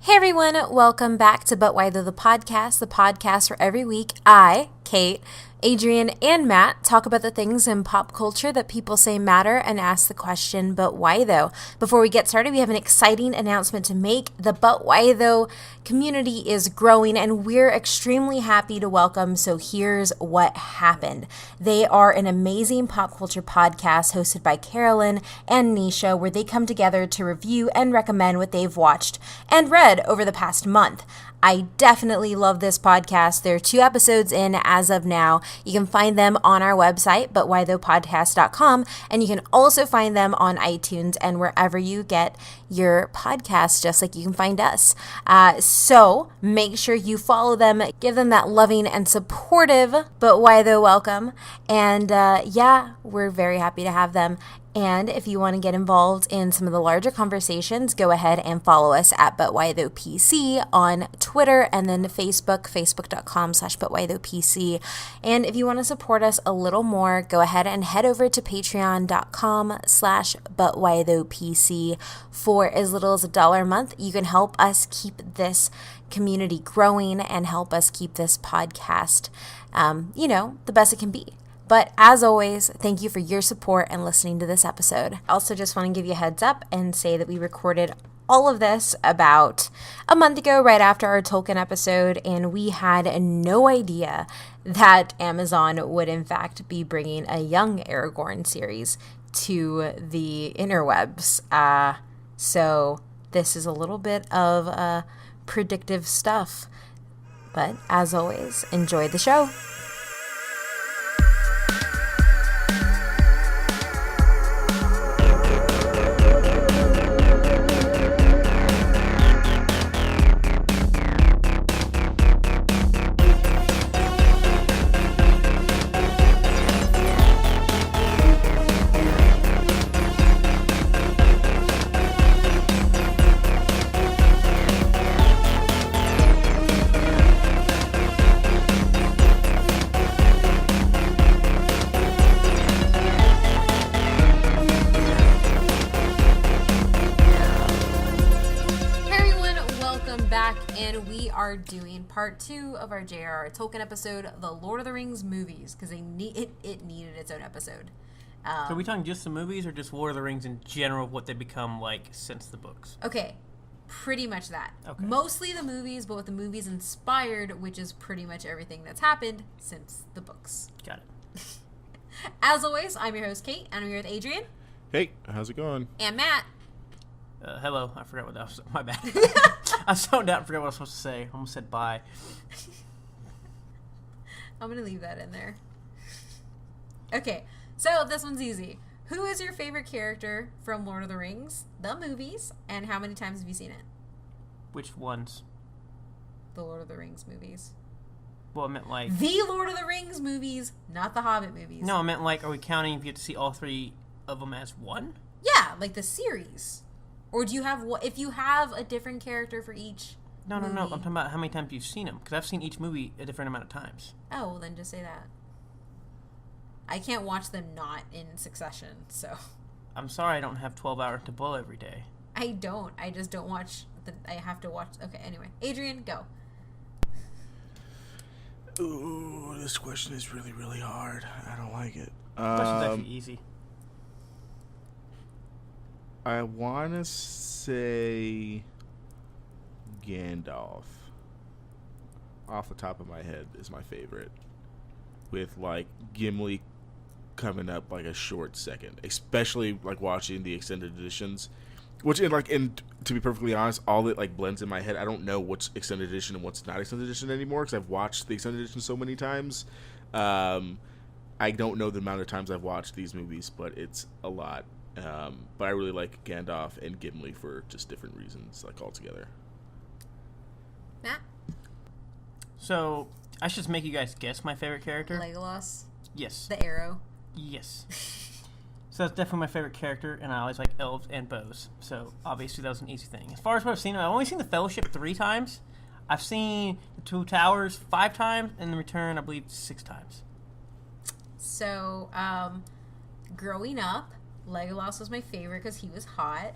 Hey everyone, welcome back to But Why Though the podcast where every week I, Kate, Adrian, and Matt talk about the things in pop culture that people say matter and ask the question, but why though? Before we get started, we have an exciting announcement to make. The But Why Though community is growing and we're extremely happy to welcome So Here's What Happened. They are an amazing pop culture podcast hosted by Carolyn and Nisha where they come together to review and recommend what they've watched and read over the past month. I definitely love this podcast. There are 2 episodes in as of now. You can find them on our website, butwhythoughpodcast.com, and you can also find them on iTunes and wherever you get your podcasts, just like you can find us. So make sure you follow them, give them that loving and supportive But Why Though welcome. And we're very happy to have them. And if you want to get involved in some of the larger conversations, go ahead and follow us at ButWhyThoughPC on Twitter and then Facebook, facebook.com/ButWhyThoughPC. And if you want to support us a little more, go ahead and head over to patreon.com/ButWhyThoughPC. For as little as $1 a month, you can help us keep this community growing and help us keep this podcast, the best it can be. But as always, thank you for your support and listening to this episode. I also just want to give you a heads up and say that we recorded all of this about a month ago, right after our Tolkien episode, and we had no idea that Amazon would in fact be bringing a young Aragorn series to the interwebs. So this is a little bit of predictive stuff. But as always, enjoy the show. Doing part 2 of our J.R.R. Tolkien episode, The Lord of the Rings movies, because it needed its own episode. So are we talking just the movies or just Lord of the Rings in general, what they become like since the books? Okay, pretty much that. Okay. Mostly the movies, but what the movies inspired, which is pretty much everything that's happened since the books. Got it. As always, I'm your host, Kate, and I'm here with Adrian. Hey, how's it going? And Matt. Hello. I forgot what that was. My bad. I zoned out and forgot what I was supposed to say. I almost said bye. I'm going to leave that in there. Okay, so this one's easy. Who is your favorite character from Lord of the Rings, the movies, and how many times have you seen it? Which ones? The Lord of the Rings movies. Well, I meant like... The Lord of the Rings movies, not the Hobbit movies. No, I meant like, are we counting if you get to see all 3 of them as one? Yeah, like the series. Or do you have, if you have a different character for each movie? No. I'm talking about how many times you've seen them. Because I've seen each movie a different amount of times. Oh, well then just say that. I can't watch them not in succession, so. I'm sorry I don't have 12 hours to blow every day. I don't. I just don't watch. I have to watch. Okay, anyway. Adrian, go. Ooh, this question is really, really hard. I don't like it. This question's actually easy. I want to say Gandalf. Off the top of my head is my favorite. With, like, Gimli coming up, like, a short second. Especially, like, watching the extended editions. Which, and to be perfectly honest, all it, like, blends in my head. I don't know what's extended edition and what's not extended edition anymore because I've watched the extended edition so many times. I don't know the amount of times I've watched these movies, but it's a lot. But I really like Gandalf and Gimli for just different reasons, like, altogether. Matt? So, I should just make you guys guess my favorite character. Legolas? Yes. The arrow? Yes. So that's definitely my favorite character, and I always like elves and bows. So, obviously, that was an easy thing. As far as what I've seen, I've only seen The Fellowship 3 times. I've seen The Two Towers 5 times, and The Return, I believe, 6 times. So, growing up, Legolas was my favorite because he was hot.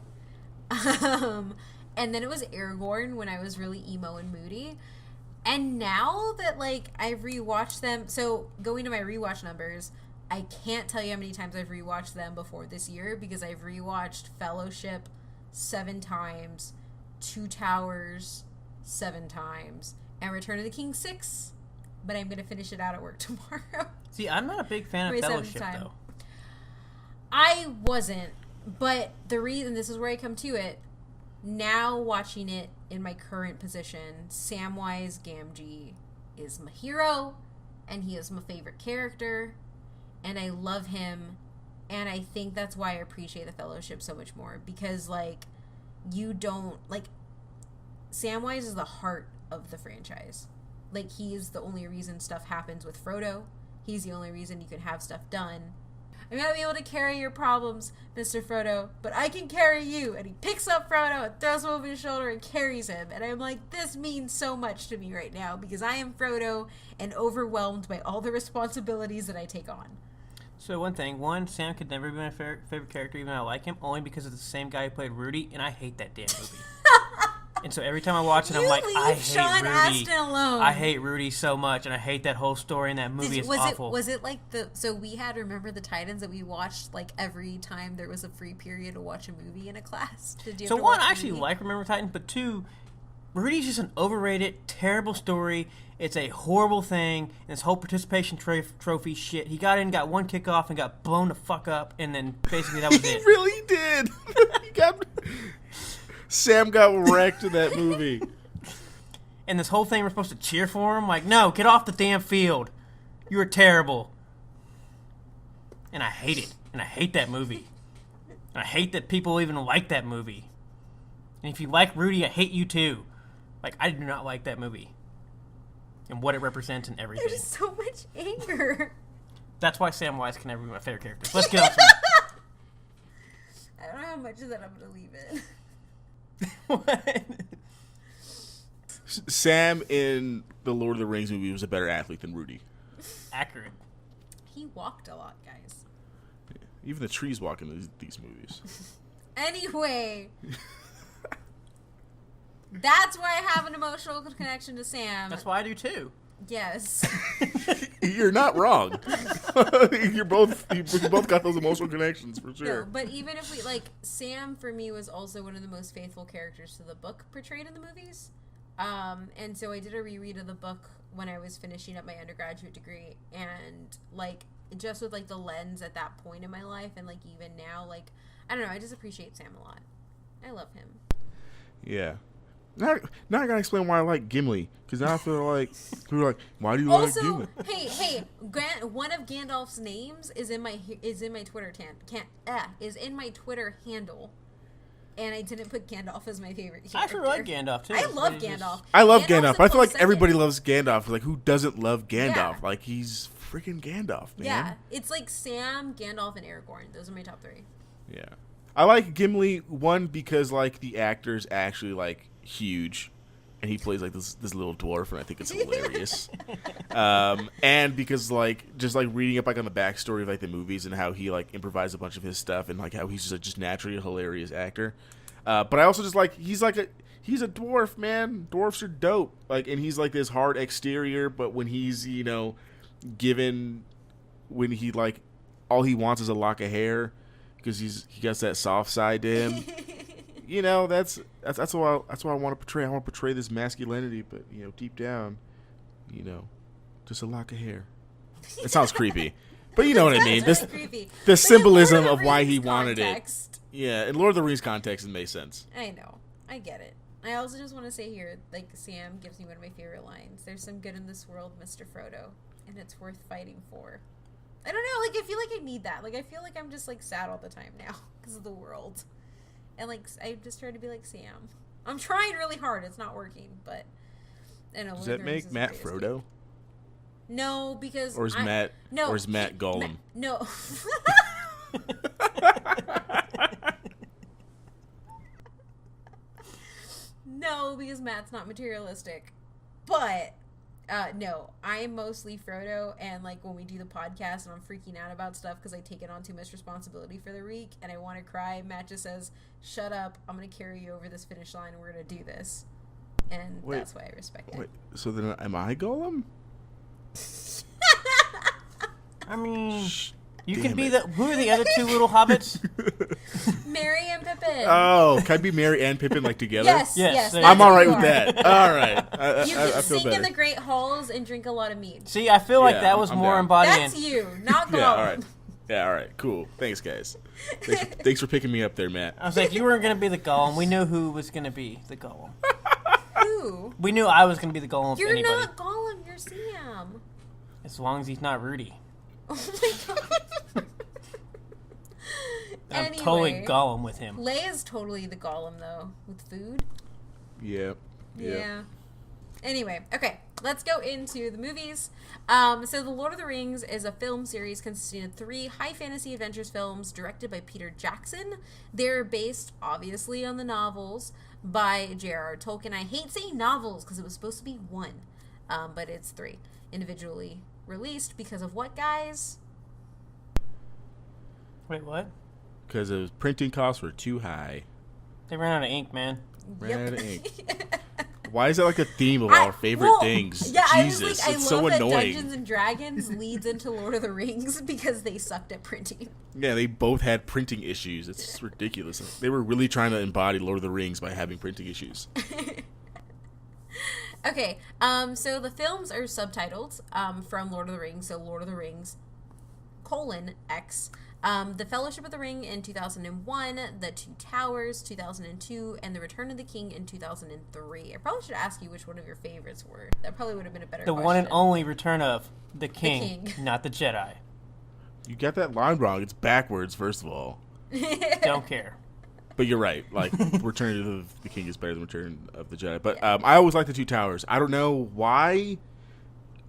And then it was Aragorn when I was really emo and moody. And now that, like, I've rewatched them, so going to my rewatch numbers, I can't tell you how many times I've rewatched them before this year, because I've rewatched Fellowship 7 times, Two Towers 7 times, and Return of the King 6. But I'm going to finish it out at work tomorrow. See, I'm not a big fan of Fellowship, though. I wasn't, but the reason, this is where I come to it, now watching it in my current position, Samwise Gamgee is my hero, and he is my favorite character, and I love him, and I think that's why I appreciate the Fellowship so much more, because, like, you don't, like, Samwise is the heart of the franchise. Like, he is the only reason stuff happens with Frodo. He's the only reason you can have stuff done. I'm going to be able to carry your problems, Mr. Frodo, but I can carry you. And he picks up Frodo and throws him over his shoulder and carries him. And I'm like, this means so much to me right now, because I am Frodo and overwhelmed by all the responsibilities that I take on. So Sam could never be my favorite character, even though I like him, only because it's the same guy who played Rudy, and I hate that damn movie. And so every time I watch it, I'm like, I hate Sean Rudy. Astin alone. I hate Rudy so much, and I hate that whole story, and that movie is awful. Was it like so we had Remember the Titans that we watched, like, every time there was a free period to watch a movie in a class? So one, I actually like Remember Titans, but two, Rudy's just an overrated, terrible story. It's a horrible thing, and this whole participation trophy shit. He got in, got one kickoff, and got blown the fuck up, and then basically that was it. He really did. Sam got wrecked in that movie. And this whole thing, we're supposed to cheer for him? Like, no, get off the damn field. You were terrible. And I hate it. And I hate that movie. And I hate that people even like that movie. And if you like Rudy, I hate you too. Like, I do not like that movie. And what it represents and everything. There's so much anger. That's why Samwise can never be my favorite character. Let's get off some... I don't know how much of that I'm going to leave in. What? Sam in the Lord of the Rings movie was a better athlete than Rudy. Accurate. He walked a lot, guys. Even the trees walk in these movies. Anyway. That's why I have an emotional connection to Sam. That's why I do too. Yes. You're not wrong. you both got those emotional connections for sure. No, but even if we, like, Sam for me was also one of the most faithful characters to the book portrayed in the movies. And so I did a reread of the book when I was finishing up my undergraduate degree, and, like, just with, like, the lens at that point in my life, and, like, even now, like, I don't know, I just appreciate Sam a lot. I love him. Yeah. Now I gotta explain why I like Gimli, because now I feel like people are like, why do you like Gimli? Hey, one of Gandalf's names is in my Twitter is in my Twitter handle, and I didn't put Gandalf as my favorite character. I actually like Gandalf too. I love Gandalf. I love Gandalf, but I feel like everybody loves Gandalf. Like, who doesn't love Gandalf? Yeah. Like, he's freaking Gandalf, man. Yeah, it's like Sam, Gandalf, and Aragorn. Those are my top 3. Yeah, I like Gimli, one, because, like, the actor's actually, like, huge, and he plays like this little dwarf, and I think it's hilarious. And because, like, just like reading up, like, on the backstory of, like, the movies and how he, like, improvised a bunch of his stuff, and, like, how he's just, like, just naturally a hilarious actor. But I also just like he's a dwarf, man. Dwarfs are dope. Like, and he's like this hard exterior, but when he's, you know, when he, like, all he wants is a lock of hair, because he got that soft side to him. You know, that's what I want to portray. I want to portray this masculinity, but, you know, deep down, you know, just a lock of hair. It sounds creepy, but you know what I mean. The symbolism of why he wanted it. Yeah, in Lord of the Rings context, it makes sense. I know, I get it. I also just want to say here, like, Sam gives me one of my favorite lines. There's some good in this world, Mr. Frodo, and it's worth fighting for. I don't know, like, I feel like I need that. Like, I feel like I'm just, like, sad all the time now because of the world. And, like, I just try to be like Sam. I'm trying really hard. It's not working, but I know. Does that make Matt Frodo? No, because Or is Matt Gollum? No. No, because Matt's not materialistic. But No, I'm mostly Frodo, and like when we do the podcast and I'm freaking out about stuff because I taken on too much responsibility for the week and I want to cry, Matt just says, "Shut up! I'm gonna carry you over this finish line, and we're gonna do this." And that's why I respect it. So then, am I Gollum? I mean, you can be who are the other two little hobbits? Merry and Pippin. Oh, can I be Merry and Pippin like together? Yes. I'm all right with that. All right. You I can feel sing better. in the great halls and drink a lot of mead. See, I feel like Yeah, that was I'm more down. embodying. That's you, not Gollum. Yeah, all right. Yeah, all right. Cool. Thanks, guys. Thanks for picking me up there, Matt. I was like, you weren't going to be the Gollum. We knew who was going to be the Gollum. Who? We knew I was going to be the Gollum. You're for anybody. not Gollum, you're Sam. As long as he's not Rudy. Oh my god. I'm Anyway, totally Gollum with him. Leia's totally the Gollum, though, with food. Yeah. Anyway, okay, let's go into the movies. So The Lord of the Rings is a film series consisting of 3 high fantasy adventures films directed by Peter Jackson. They're based, obviously, on the novels by J.R.R. Tolkien. I hate saying novels because it was supposed to be 1, but it's 3 individually released because of what, guys? Wait, what? Because the printing costs were too high. They ran out of ink, man. Ran out of ink. Why is that like a theme of our favorite things? Yeah, Jesus, I it's love so that annoying. Dungeons and Dragons leads into Lord of the Rings because they sucked at printing. Yeah, they both had printing issues. It's ridiculous. They were really trying to embody Lord of the Rings by having printing issues. Okay, so the films are subtitled from Lord of the Rings, so Lord of the Rings, X. The Fellowship of the Ring in 2001, The Two Towers, 2002, and The Return of the King in 2003. I probably should ask you which one of your favorites were. That probably would have been a better The question. one and only return of the King, not the Jedi. You got that line wrong. It's backwards, first of all. Don't care. But you're right. Like, Return of the King is better than Return of the Jedi. But I always like The Two Towers. I don't know why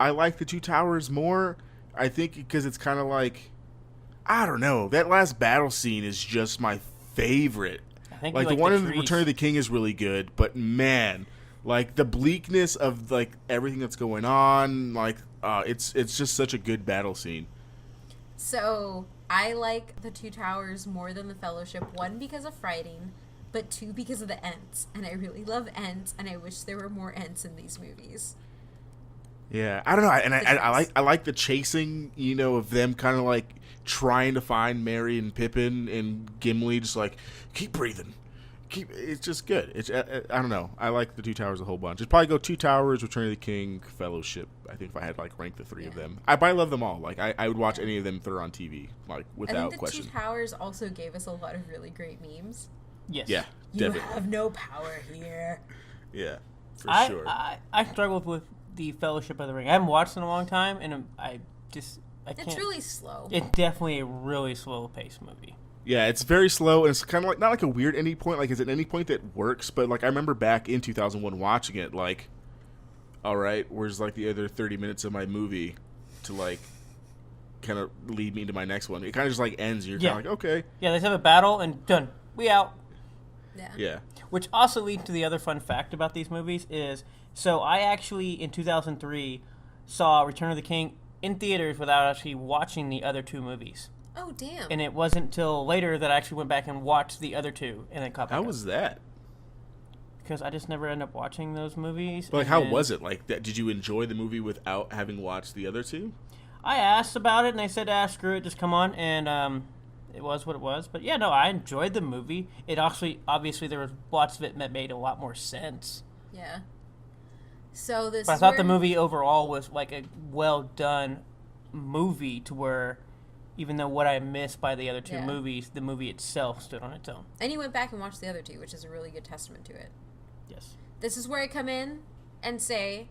I like The Two Towers more. I think because it's kind of like, I don't know. That last battle scene is just my favorite. I think Like, you the one in trees. Return of the King is really good. But, man, like, the bleakness of, like, everything that's going on, like, it's just such a good battle scene. So, I like The Two Towers more than The Fellowship. 1, because of fighting, but 2, because of the Ents. And I really love Ents, and I wish there were more Ents in these movies. Yeah, I don't know, and I like the chasing, of them kind of like trying to find Merry and Pippin and Gimli, just like keep breathing, It's just good. It's I don't know. I like The Two Towers a whole bunch. It'd probably go Two Towers, Return of the King, Fellowship. I think if I had like ranked the 3 of them, I probably love them all. Like I would watch any of them if they're on TV, like without I think The question. Two Towers also gave us a lot of really great memes. Yes. Yeah, You definitely. have no power here. Yeah, for sure. I struggled with the Fellowship of the Ring. I haven't watched it in a long time, and I can't. It's really slow. It's definitely a really slow-paced movie. Yeah, it's very slow, and it's kind of like not like a weird ending point. Like, it's an ending point that works, but like I remember back in 2001 watching it, like, all right, where's like the other 30 minutes of my movie to like kind of lead me into my next one? It kind of just like ends, and you're kind of like, okay, Yeah, let's have a battle and done. We out. yeah. Which also leads to the other fun fact about these movies is, so I actually in 2003 saw Return of the King in theaters without actually watching the other 2 movies. Oh, damn. And it wasn't until later that I actually went back and watched the other 2 and then caught back How up. was that? Because I just never end up watching those movies. But like, and how then was it? Like, did you enjoy the movie without having watched the other 2? I asked about it and they said, screw it, just come on. And it was what it was. But yeah, no, I enjoyed the movie. It actually, obviously, there was lots of it that made a lot more sense. Yeah. So this. But I thought the movie overall was like a well done movie to where, even though what I missed by the other 2 movies, the movie itself stood on its own. And you went back and watched the other 2, which is a really good testament to it. Yes. This is where I come in and say,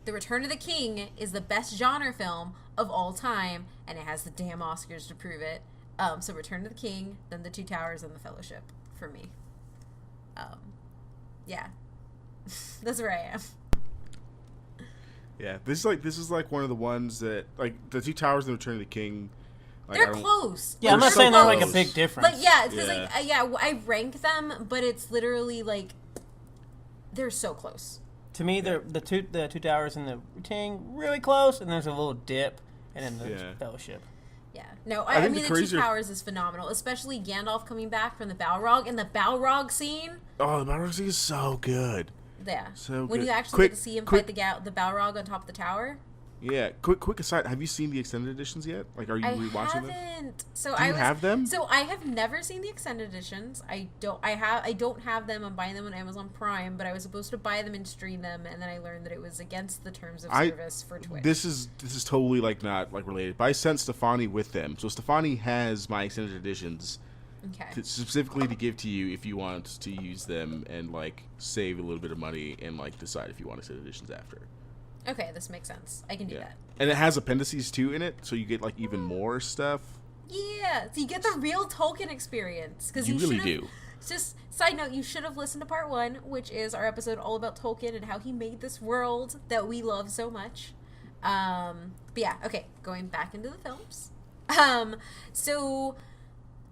The Return of the King is the best genre film of all time, and it has the damn Oscars to prove it. So Return of the King, then The Two Towers, and The Fellowship for me. Yeah. That's where I am. Yeah, this is like one of the ones that like The Two Towers and Return of the King. Like, They're close. Yeah, I'm not so saying they're like a close. big difference. Like, yeah, it's because, Yeah. I rank them, but it's literally, like, they're so close. To me, the two towers and the King really close, and there's a little dip, and then the Fellowship. Yeah. No, I mean, the Two Towers is phenomenal, especially Gandalf coming back from the Balrog, and the Balrog scene. Oh, the Balrog scene is so good. Yeah. So when good. you actually get to see him fight the Balrog on top of the tower. Yeah. Quick aside. Have you seen the extended editions yet? Like, are you rewatching them? I haven't. So Do you have them? So I have never seen the extended editions. I don't have them. I'm buying them on Amazon Prime, but I was supposed to buy them and stream them, and then I learned that it was against the terms of service for Twitch. This is totally like not like related. But I sent Stefani with them, so Stefani has my extended editions. Okay. Specifically to give to you if you want to use them and like save a little bit of money and like decide if you want extended editions after. Okay, this makes sense. I can do that. And it has appendices too in it, so you get like even more stuff. Yeah, so you get the real Tolkien experience. You really do. Just side note, you should have listened to part 1, which is our episode all about Tolkien and how he made this world that we love so much. But yeah, okay, going back into the films. So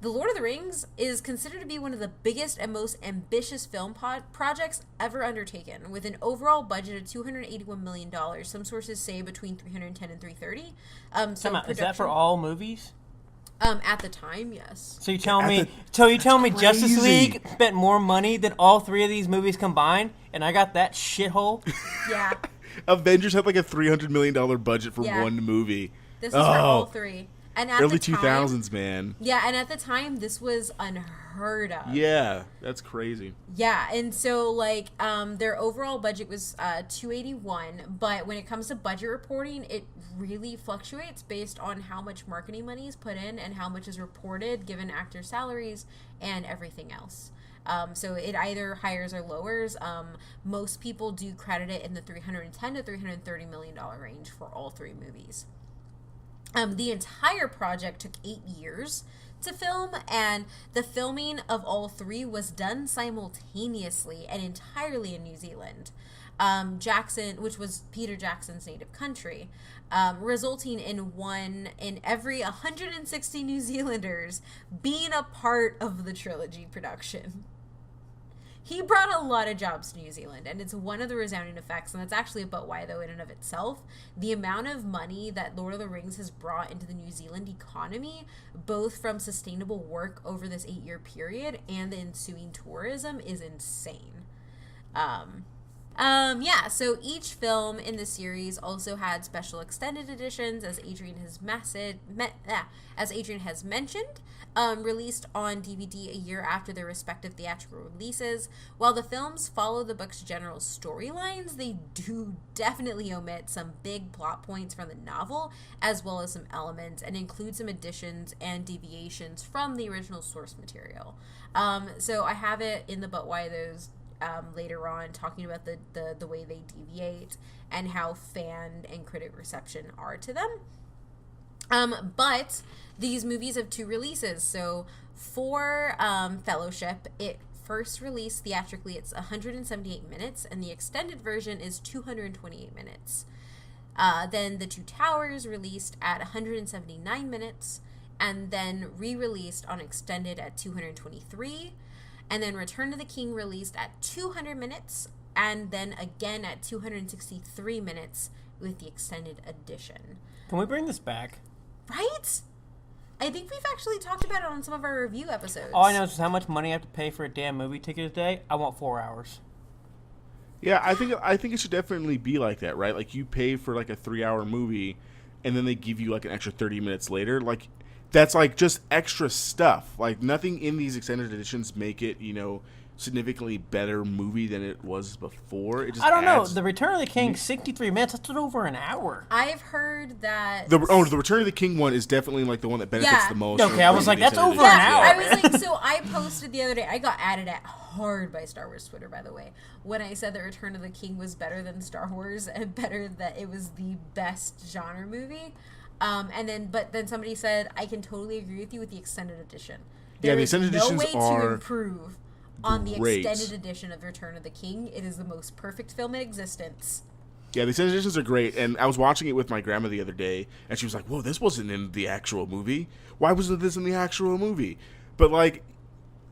The Lord of the Rings is considered to be one of the biggest and most ambitious film projects ever undertaken, with an overall budget of $281 million. Some sources say between $310 and $330. Is that for all movies? At the time, yes. So you tell me Justice League spent more money than all 3 of these movies combined, and I got that shithole? Yeah. Avengers had like a $300 million budget for one movie. This is for all 3. And at early the 2000s, man. Yeah, and at the time, this was unheard of. Yeah, that's crazy. Yeah, and so like their overall budget was $281, but when it comes to budget reporting, it really fluctuates based on how much marketing money is put in and how much is reported, given actor salaries and everything else. So it either higher or lowers. Most people do credit it in the $310 to $330 million range for all 3 movies. The entire project took 8 years to film, and the filming of all 3 was done simultaneously and entirely in New Zealand. Jackson, which was Peter Jackson's native country, resulting in every 160 New Zealanders being a part of the trilogy production. He brought a lot of jobs to New Zealand, and it's one of the resounding effects, and that's actually about why, though, in and of itself. The amount of money that Lord of the Rings has brought into the New Zealand economy, both from sustainable work over this 8-year period and the ensuing tourism, is insane. So each film in the series also had special extended editions, as Adrian has mentioned, released on DVD a year after their respective theatrical releases. While the films follow the book's general storylines, they do definitely omit some big plot points from the novel, as well as some elements, and include some additions and deviations from the original source material. So I have it in the But Why Those later on, talking about the way they deviate and how fan and critic reception are to them. But these movies have 2 releases. So for Fellowship, it first released theatrically, it's 178 minutes, and the extended version is 228 minutes. Then The Two Towers released at 179 minutes, and then re-released on extended at 223. And then Return of the King released at 200 minutes, and then again at 263 minutes with the extended edition. Can we bring this back? Right? I think we've actually talked about it on some of our review episodes. All I know is how much money I have to pay for a damn movie ticket a day. I want 4 hours. Yeah, I think it should definitely be like that, right? Like, you pay for like a 3-hour movie, and then they give you like an extra 30 minutes later. Like, that's like just extra stuff. Like, nothing in these extended editions make it, significantly better movie than it was before. It just I don't know. The Return of the King, 63 minutes. That's over an hour. I've heard that the Return of the King one is definitely like the one that benefits the most. Okay, I was like, that's over an hour. I was like, so I posted the other day. I got added at hard by Star Wars Twitter, by the way, when I said that Return of the King was better than Star Wars and better that it was the best genre movie. But then somebody said, I can totally agree with you with the extended edition. The extended editions are no way to improve on the great. Extended edition of Return of the King. It is the most perfect film in existence. Yeah, the extended editions are great, and I was watching it with my grandma the other day, and she was like, whoa, this wasn't in the actual movie. Why wasn't this in the actual movie? But, like,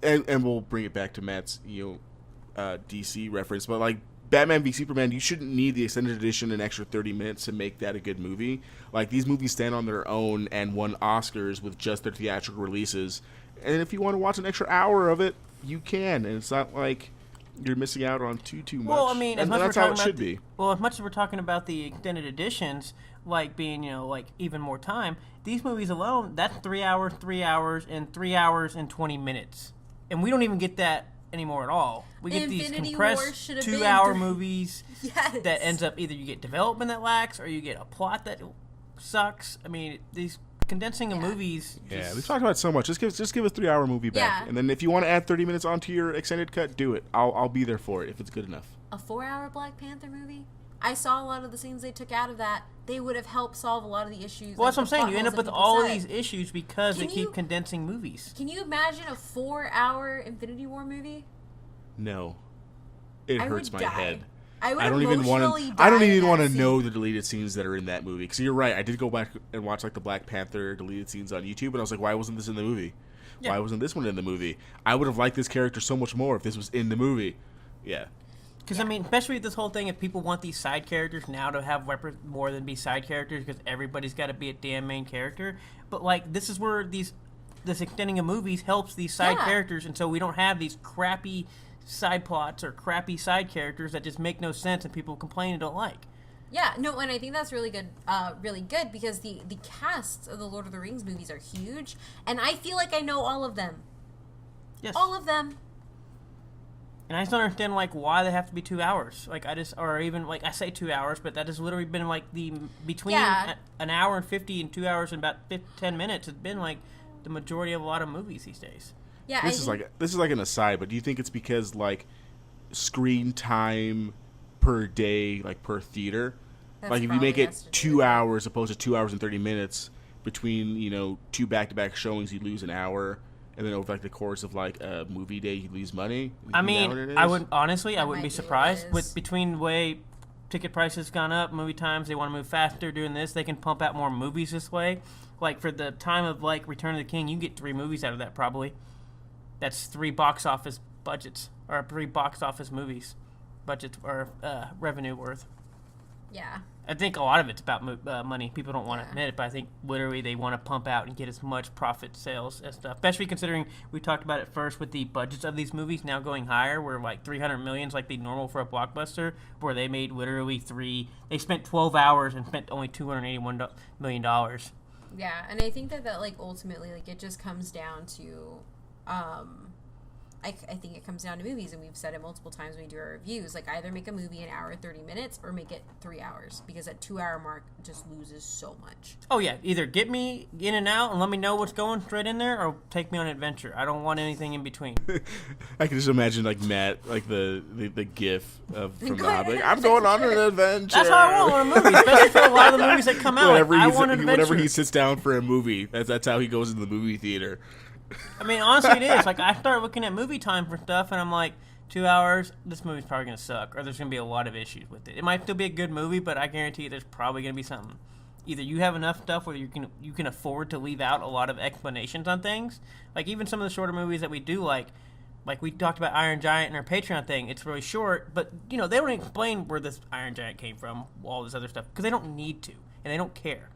and we'll bring it back to Matt's, DC reference, but, like, Batman v Superman, you shouldn't need the extended edition an extra 30 minutes to make that a good movie. Like, these movies stand on their own and won Oscars with just their theatrical releases. And if you want to watch an extra hour of it, you can. And it's not like you're missing out on too much. Well, I mean, and that's how it should be. Well, as much as we're talking about the extended editions, like being, like even more time, these movies alone, that's 3 hours, and 3 hours and 20 minutes. And we don't even get that anymore at all. We get these compressed 2 hour movies that ends up either you get development that lacks or you get a plot that sucks. I mean, these condensing of movies. Yeah, we've talked about it so much. Just give a 3 hour movie back. And then if you want to add 30 minutes onto your extended cut, do it. I'll be there for it if it's good enough. A 4 hour Black Panther movie? I saw a lot of the scenes they took out of that. They would have helped solve a lot of the issues. Well, that's what I'm saying. You end up with all of these issues because they keep condensing movies. Can you imagine a 4 hour Infinity War movie? No. It hurts my head. I don't even want to know the deleted scenes that are in that movie. Because you're right. I did go back and watch like the Black Panther deleted scenes on YouTube, and I was like, why wasn't this in the movie? Yeah. Why wasn't this one in the movie? I would have liked this character so much more if this was in the movie. Yeah. Because, I mean, especially with this whole thing, if people want these side characters now to have more than be side characters because everybody's got to be a damn main character. But, like, this is where this extending of movies helps these side characters, and so we don't have these crappy side plots or crappy side characters that just make no sense and people complain and don't like. Yeah, no, and I think that's really good because the casts of the Lord of the Rings movies are huge, and I feel like I know all of them. Yes. All of them. And I just don't understand, like, why they have to be 2 hours. Like, or even, like, I say 2 hours, but that has literally been, like, between an hour and 50 and 2 hours and about 10 minutes has been, like, the majority of a lot of movies these days. Yeah, this is like an aside, but do you think it's because, like, screen time per day, like, per theater? Like, if you make it 2 hours opposed to 2 hours and 30 minutes between, two back-to-back showings, you lose an hour. And then over like the course of like a movie day, you lose money. I mean, I wouldn't be surprised with between the way ticket prices gone up, movie times. They want to move faster. Doing this, they can pump out more movies this way. Like for the time of like Return of the King, you get 3 movies out of that probably. That's 3 box office budgets or 3 box office movies budgets or revenue worth. Yeah. I think a lot of it's about money. People don't want to admit it, but I think literally they want to pump out and get as much profit sales and stuff. Especially considering we talked about it first with the budgets of these movies now going higher, where like $300 million is like the normal for a blockbuster, where they made literally they spent 12 hours and spent only $281 million. Yeah, and I think that like ultimately like it just comes down to I think it comes down to movies, and we've said it multiple times when we do our reviews. Like, either make a movie an hour and 30 minutes or make it 3 hours, because that 2 hour mark just loses so much. Oh, yeah. Either get me in and out and let me know what's going straight in there, or take me on an adventure. I don't want anything in between. I can just imagine, like, Matt, like, the gif from The Hobbit. Like, I'm going on an adventure. That's how I want a movie, especially for a lot of the movies that come out. Whenever he sits down for a movie, that's how he goes into the movie theater. I mean, honestly, it is. Like, I start looking at movie time for stuff, and I'm like, 2 hours, this movie's probably going to suck, or there's going to be a lot of issues with it. It might still be a good movie, but I guarantee you there's probably going to be something. Either you have enough stuff where you can afford to leave out a lot of explanations on things. Like, even some of the shorter movies that we do like we talked about Iron Giant in our Patreon thing. It's really short, but, they don't explain where this Iron Giant came from, all this other stuff, because they don't need to, and they don't care.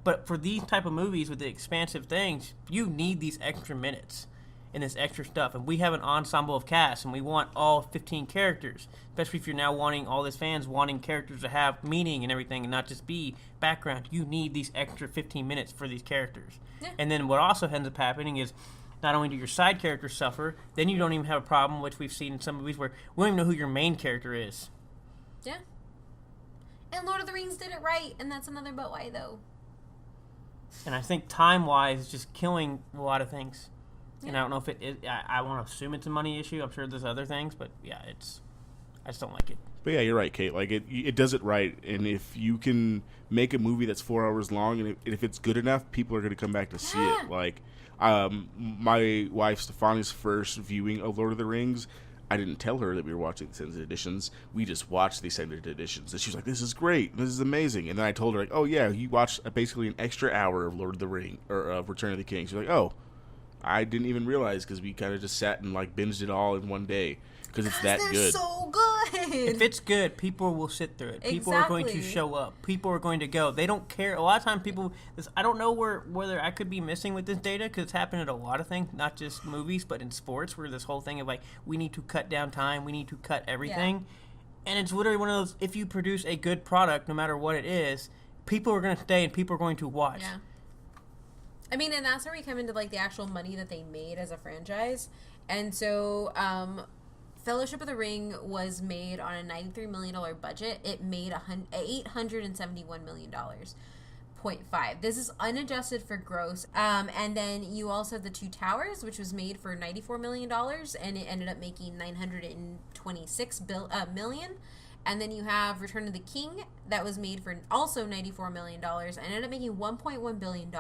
But for these type of movies with the expansive things, you need these extra minutes and this extra stuff. And we have an ensemble of cast, and we want all 15 characters, especially if you're now wanting all these fans wanting characters to have meaning and everything and not just be background. You need these extra 15 minutes for these characters. Yeah. And then what also ends up happening is not only do your side characters suffer, then you don't even have a problem, which we've seen in some movies where we don't even know who your main character is. Yeah. And Lord of the Rings did it right, and that's another but why, though. And I think time-wise, it's just killing a lot of things. Yeah. And I don't know if it is. I want to assume it's a money issue. I'm sure there's other things, but yeah, I just don't like it. But yeah, you're right, Kate. Like, it does it right. And if you can make a movie that's 4 hours long, and if it's good enough, people are going to come back to see it. Like, my wife Stefani's first viewing of Lord of the Rings, I didn't tell her that we were watching the extended editions. We just watched the extended editions. And she was like, this is great. This is amazing. And then I told her, like, oh, yeah, you watched basically an extra hour of Lord of the Ring, or of Return of the King. She's like, oh, I didn't even realize, because we kind of just sat and, like, binged it all in one day. Because it's that good. So good. If it's good, people will sit through it. People are going to show up. People are going to go. They don't care. A lot of times people, I don't know whether I could be missing with this data, because it's happened in a lot of things, not just movies, but in sports, where this whole thing of like, we need to cut down time, we need to cut everything. Yeah. And it's literally one of those, if you produce a good product, no matter what it is, people are going to stay and people are going to watch. Yeah. I mean, and that's where we come into, like, the actual money that they made as a franchise. And so, Fellowship of the Ring was made on a $93 million budget. It made $871 million. 0.5. This is unadjusted for gross. And then you also have The Two Towers, which was made for $94 million, and it ended up making $926 million. And then you have Return of the King, that was made for also $94 million, and ended up making $1.1 billion.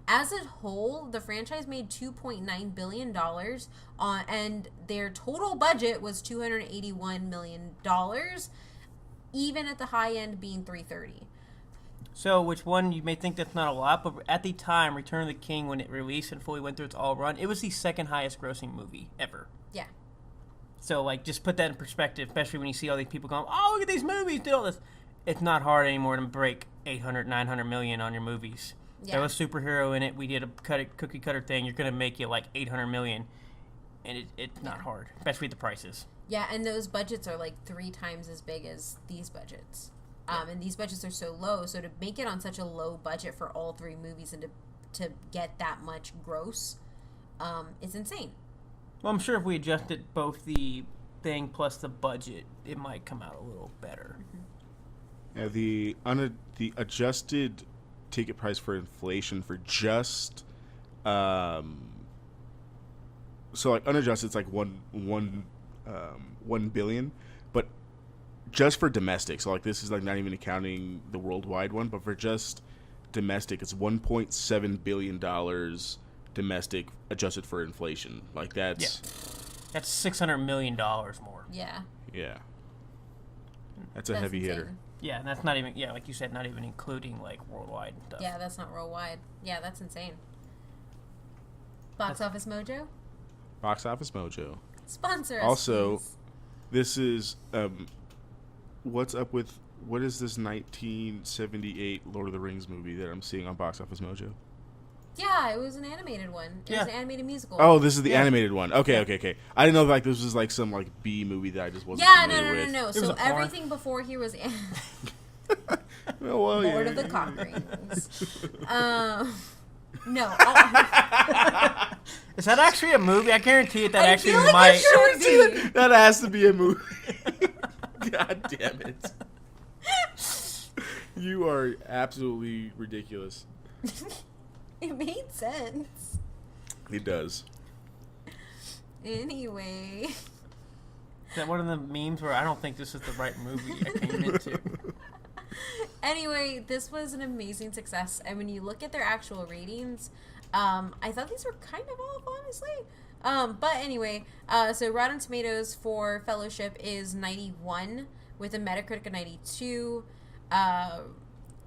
As a whole, the franchise made $2.9 billion, and their total budget was $281 million, even at the high end being $330. So, which one, you may think that's not a lot, but at the time, Return of the King, when it released and fully went through its all run, it was the second highest grossing movie ever. Yeah. So, like, just put that in perspective, especially when you see all these people going, oh, look at these movies, did all this. It's not hard anymore to break 800, 900 million on your movies. Yeah. There was superhero in it. We did a cookie cutter thing. You're going to make you like 800 million. And it's not hard, especially the prices. Yeah, and those budgets are like 3 times as big as these budgets. And these budgets are so low. So to make it on such a low budget for all 3 movies and to get that much gross, it's insane. Well, I'm sure if we adjusted both the thing plus the budget, it might come out a little better. Mm-hmm. Yeah, the adjusted ticket price for inflation for just so like unadjusted, it's like one billion, but just for domestic, so like this is like not even accounting the worldwide one, but for just domestic, it's $1.7 billion domestic adjusted for inflation. Like that's $600 million more. Yeah. That's a heavy insane. hitter. Yeah, and that's not even, like you said, not even including, like, worldwide and stuff. Yeah, that's not worldwide. Yeah, that's insane. Box Office Mojo? Box Office Mojo. Sponsor us, also, please. This is, what is this 1978 Lord of the Rings movie that I'm seeing on Box Office Mojo? Yeah, it was an animated one. It was an animated musical. Oh, this is the animated one. Okay. I didn't know if like this was like some like B movie that I just wasn't familiar with. No. So everything before here was Lord of the Cock Rings. No. Is that actually a movie? I guarantee it. That I actually feel like might. It should be. That has to be a movie. God damn it! You are absolutely ridiculous. It made sense. It does. Anyway. Is that one of the memes where I don't think this is the right movie I came into? Anyway, this was an amazing success. And when you look at their actual ratings, I thought these were kind of off, honestly. But anyway, so Rotten Tomatoes for Fellowship is 91 with a Metacritic of 92.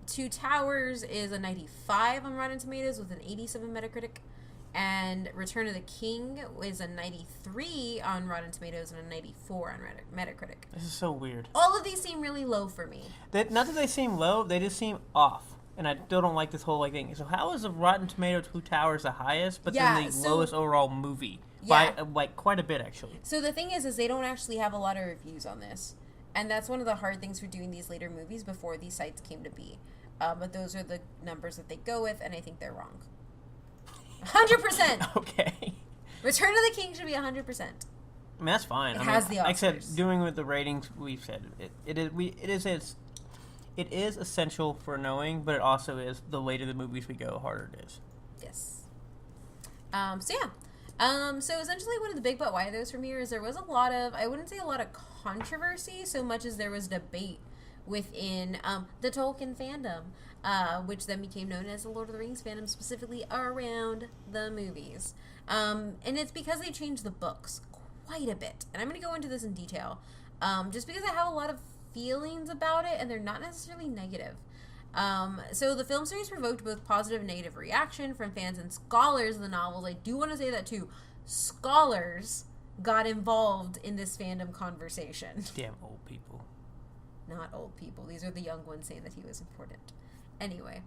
Two Towers is a 95 on Rotten Tomatoes with an 87 Metacritic. And Return of the King is a 93 on Rotten Tomatoes and a 94 on Metacritic. This is so weird. All of these seem really low for me. Not that they seem low, they just seem off. And I still don't like this whole like thing. So how is the Rotten Tomato Two Towers the highest, but then the lowest overall movie? By like quite a bit, actually. So the thing is they don't actually have a lot of reviews on this. And that's one of the hard things for doing these later movies before these sites came to be. But those are the numbers that they go with, and I think they're wrong. 100%. Okay. Return of the King should be 100%. I mean, that's fine. It has the Oscars. Like I said, doing with the ratings, we've said it is essential for knowing, but it also is the later the movies we go, the harder it is. Yes. So essentially one of the big but why those from here is there was a lot of, I wouldn't say a lot of controversy so much as there was debate within the Tolkien fandom, which then became known as the Lord of the Rings fandom, specifically around the movies. And it's because they changed the books quite a bit. And I'm going to go into this in detail, just because I have a lot of feelings about it, and they're not necessarily negative. So the film series provoked both positive and negative reaction from fans and scholars of the novels. I do want to say that too. Scholars got involved in this fandom conversation. Damn old people. Not old people. These are the young ones saying that he was important. Anyway,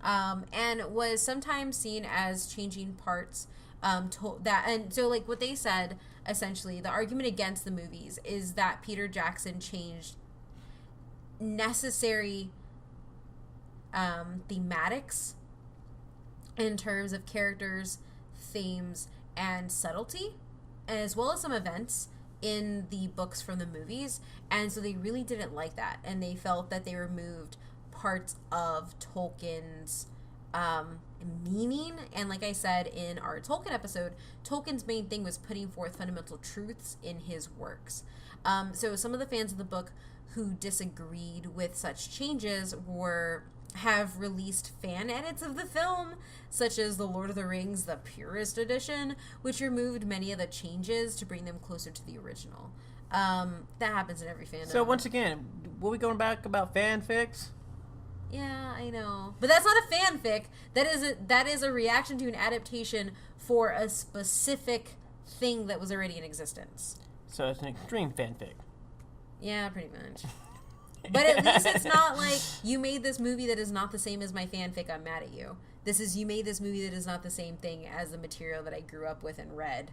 and was sometimes seen as changing parts. So like what they said, essentially, the argument against the movies is that Peter Jackson changed necessary thematics in terms of characters, themes, and subtlety, as well as some events in the books from the movies. And so they really didn't like that, and they felt that they removed parts of Tolkien's meaning. And like I said in our Tolkien episode, Tolkien's main thing was putting forth fundamental truths in his works. So some of the fans of the book who disagreed with such changes have released fan edits of the film, such as The Lord of the Rings, the purist edition, which removed many of the changes to bring them closer to the original. That happens in every fandom. So once again, were we going back about fanfics? Yeah, I know. But that's not a fanfic. That is a reaction to an adaptation for a specific thing that was already in existence. So it's an extreme fanfic. Yeah, pretty much. But at least it's not like you made this movie that is not the same as my fanfic, I'm mad at you. This is you made this movie that is not the same thing as the material that I grew up with and read.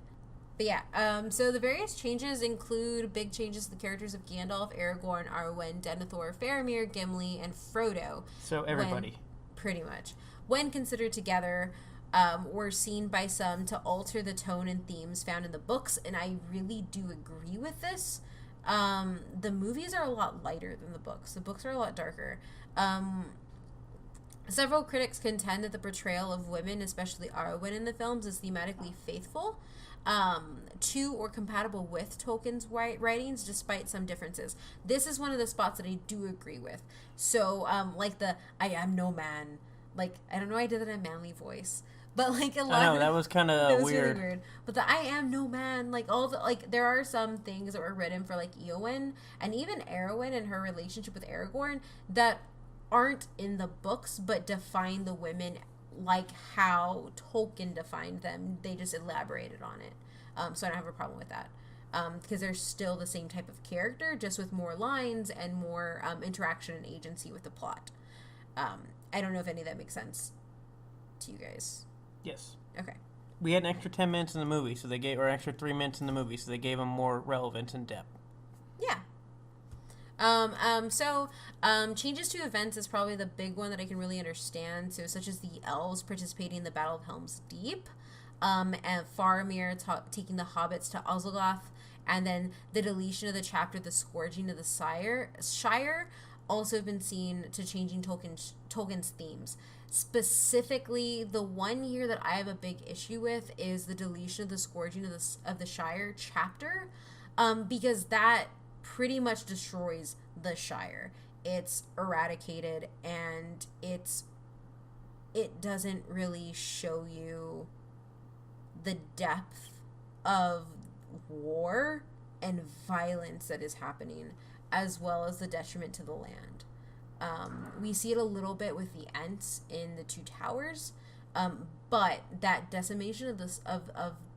But yeah, so the various changes include big changes to the characters of Gandalf, Aragorn, Arwen, Denethor, Faramir, Gimli, and Frodo. So everybody. Pretty much. When considered together, were seen by some to alter the tone and themes found in the books, and I really do agree with this. The movies are a lot lighter than the books. The books are a lot darker. Several critics contend that the portrayal of women, especially Arwen in the films, is thematically faithful to or compatible with Tolkien's writings, despite some differences. This is one of the spots that I do agree with. So, like the "I am no man," like I don't know, I did that in a manly voice, but like a lot. I know that was kind of weird. Really weird. But the "I am no man," like all the there are some things that were written for like Eowyn and even Arwen and her relationship with Aragorn that aren't in the books, but define the women like how Tolkien defined them. They just elaborated on it. So I don't have a problem with that. Because they're still the same type of character, just with more lines and more interaction and agency with the plot. I don't know if any of that makes sense to you guys. Yes. Okay. We had an extra 10 minutes in the movie, so they gave, or extra 3 minutes in the movie, so they gave them more relevance and depth. Yeah. Changes to events is probably the big one that I can really understand. So, such as the elves participating in the Battle of Helm's Deep, and Faramir taking the hobbits to Oslogoth, and then the deletion of the chapter, The Scourging of the Shire, also been seen to changing Tolkien's themes. Specifically, the one year that I have a big issue with is the deletion of the Scourging of the Shire chapter, because that pretty much destroys the Shire. It's eradicated, and it doesn't really show you the depth of war and violence that is happening, as well as the detriment to the land. We see it a little bit with the Ents in the Two Towers, but that decimation of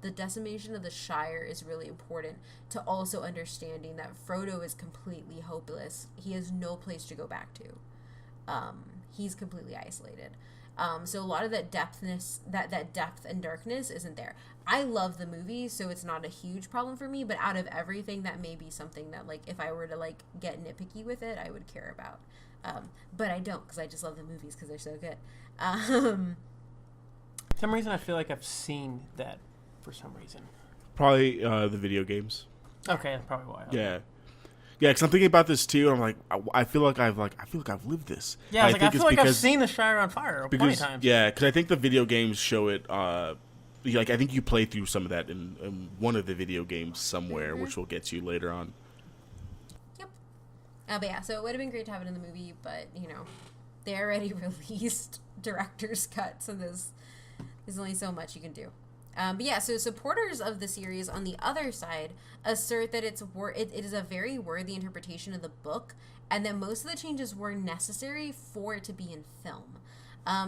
the decimation of the Shire is really important to also understanding that Frodo is completely hopeless. He has no place to go back to. He's completely isolated. So a lot of that depth and darkness isn't there. I love the movie, so it's not a huge problem for me, but out of everything, that may be something that, like, if I were to, like, get nitpicky with it, I would care about. But I don't, because I just love the movies because they're so good. For some reason, I feel like I've seen that for some reason. Probably the video games. Okay, that's probably why. Yeah. Yeah, because I'm thinking about this too, and I'm like, I feel like I've lived this. Yeah, I feel like I've seen the Shire on fire plenty of times. Yeah, because I think the video games show it. Like I think you play through some of that in one of the video games somewhere, which we'll get to later on. Yep. But yeah, so it would have been great to have it in the movie, but they already released director's cuts, and there's only so much you can do. But yeah, so supporters of the series on the other side assert that it is a very worthy interpretation of the book, and that most of the changes were necessary for it to be in film.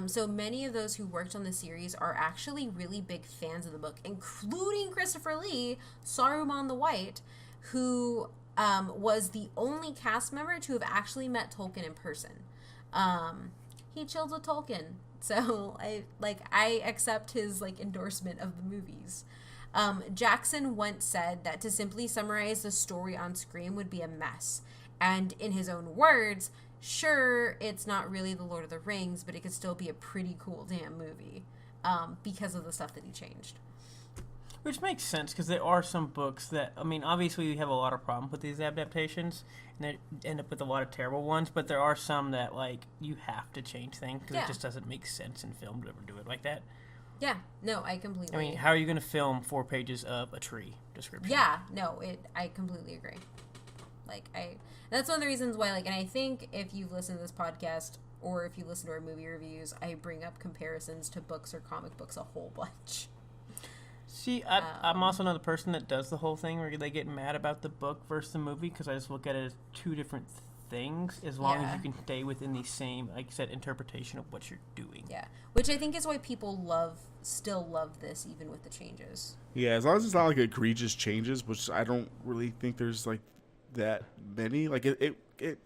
So many of those who worked on the series are actually really big fans of the book, including Christopher Lee, Saruman the White, who was the only cast member to have actually met Tolkien in person. He chilled with Tolkien, so I accept his endorsement of the movies. Jackson once said that to simply summarize the story on screen would be a mess, and in his own words, sure, it's not really The Lord of the Rings, but it could still be a pretty cool damn movie because of the stuff that he changed. Which makes sense, because there are some books that, obviously we have a lot of problems with these adaptations, and they end up with a lot of terrible ones, but there are some that, you have to change things, because it just doesn't make sense in film to ever do it like that. Yeah, no, I completely... how are you going to film 4 pages of a tree description? Yeah, no, I completely agree. That's one of the reasons why, and I think if you've listened to this podcast, or if you listen to our movie reviews, I bring up comparisons to books or comic books a whole bunch. See, I'm also another person that does the whole thing where they get mad about the book versus the movie, because I just look at it as 2 different things, as long as you can stay within the same, like I said, interpretation of what you're doing. Yeah, which I think is why people still love this, even with the changes. Yeah, as long as it's not egregious changes, which I don't really think there's that many. It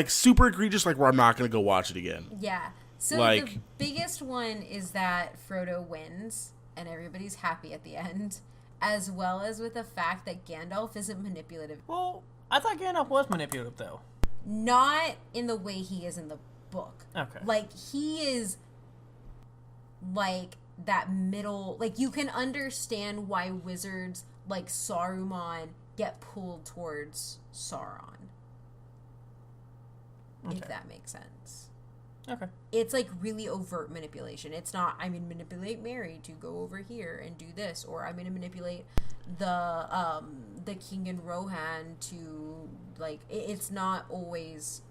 super egregious, where I'm not gonna go watch it again. Yeah. So the biggest one is that Frodo wins and everybody's happy at the end, as well as with the fact that Gandalf isn't manipulative. Well, I thought Gandalf was manipulative, though. Not in the way he is in the book. Okay. He is that middle, you can understand why wizards like Saruman get pulled towards Sauron. Okay. If that makes sense. Okay. It's really overt manipulation. It's not, I'm going to manipulate Mary to go over here and do this, or I'm going to manipulate the king and Rohan to, it's not always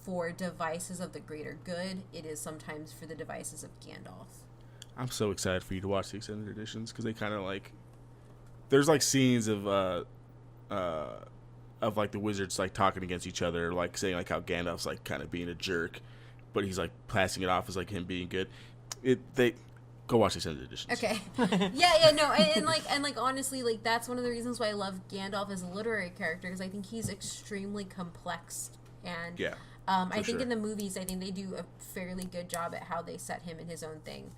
for devices of the greater good. It is sometimes for the devices of Gandalf. I'm so excited for you to watch the extended editions, because they kind of there's scenes of the wizards talking against each other, saying how Gandalf's kind of being a jerk, but he's passing it off as him being good. They go watch the extended editions. Okay. yeah, no, and honestly, that's one of the reasons why I love Gandalf as a literary character, because I think he's extremely complex, and I think in the movies, I think they do a fairly good job at how they set him in his own thing.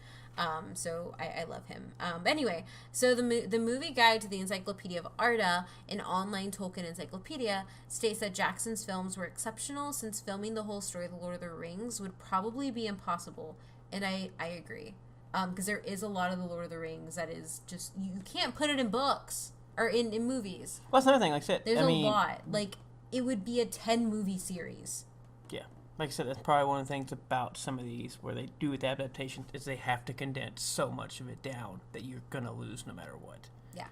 So I love him. Anyway, so the movie guide to the Encyclopedia of Arda, an online Tolkien encyclopedia, states that Jackson's films were exceptional since filming the whole story of The Lord of the Rings would probably be impossible. And I agree. Because there is a lot of The Lord of the Rings that is just, you can't put it in books or in movies. Well, that's another thing. Like I said, there's a lot. It would be a 10-movie series. Yeah. Like I said, that's probably one of the things about some of these where they do with adaptations is they have to condense so much of it down that you're going to lose no matter what. Yeah.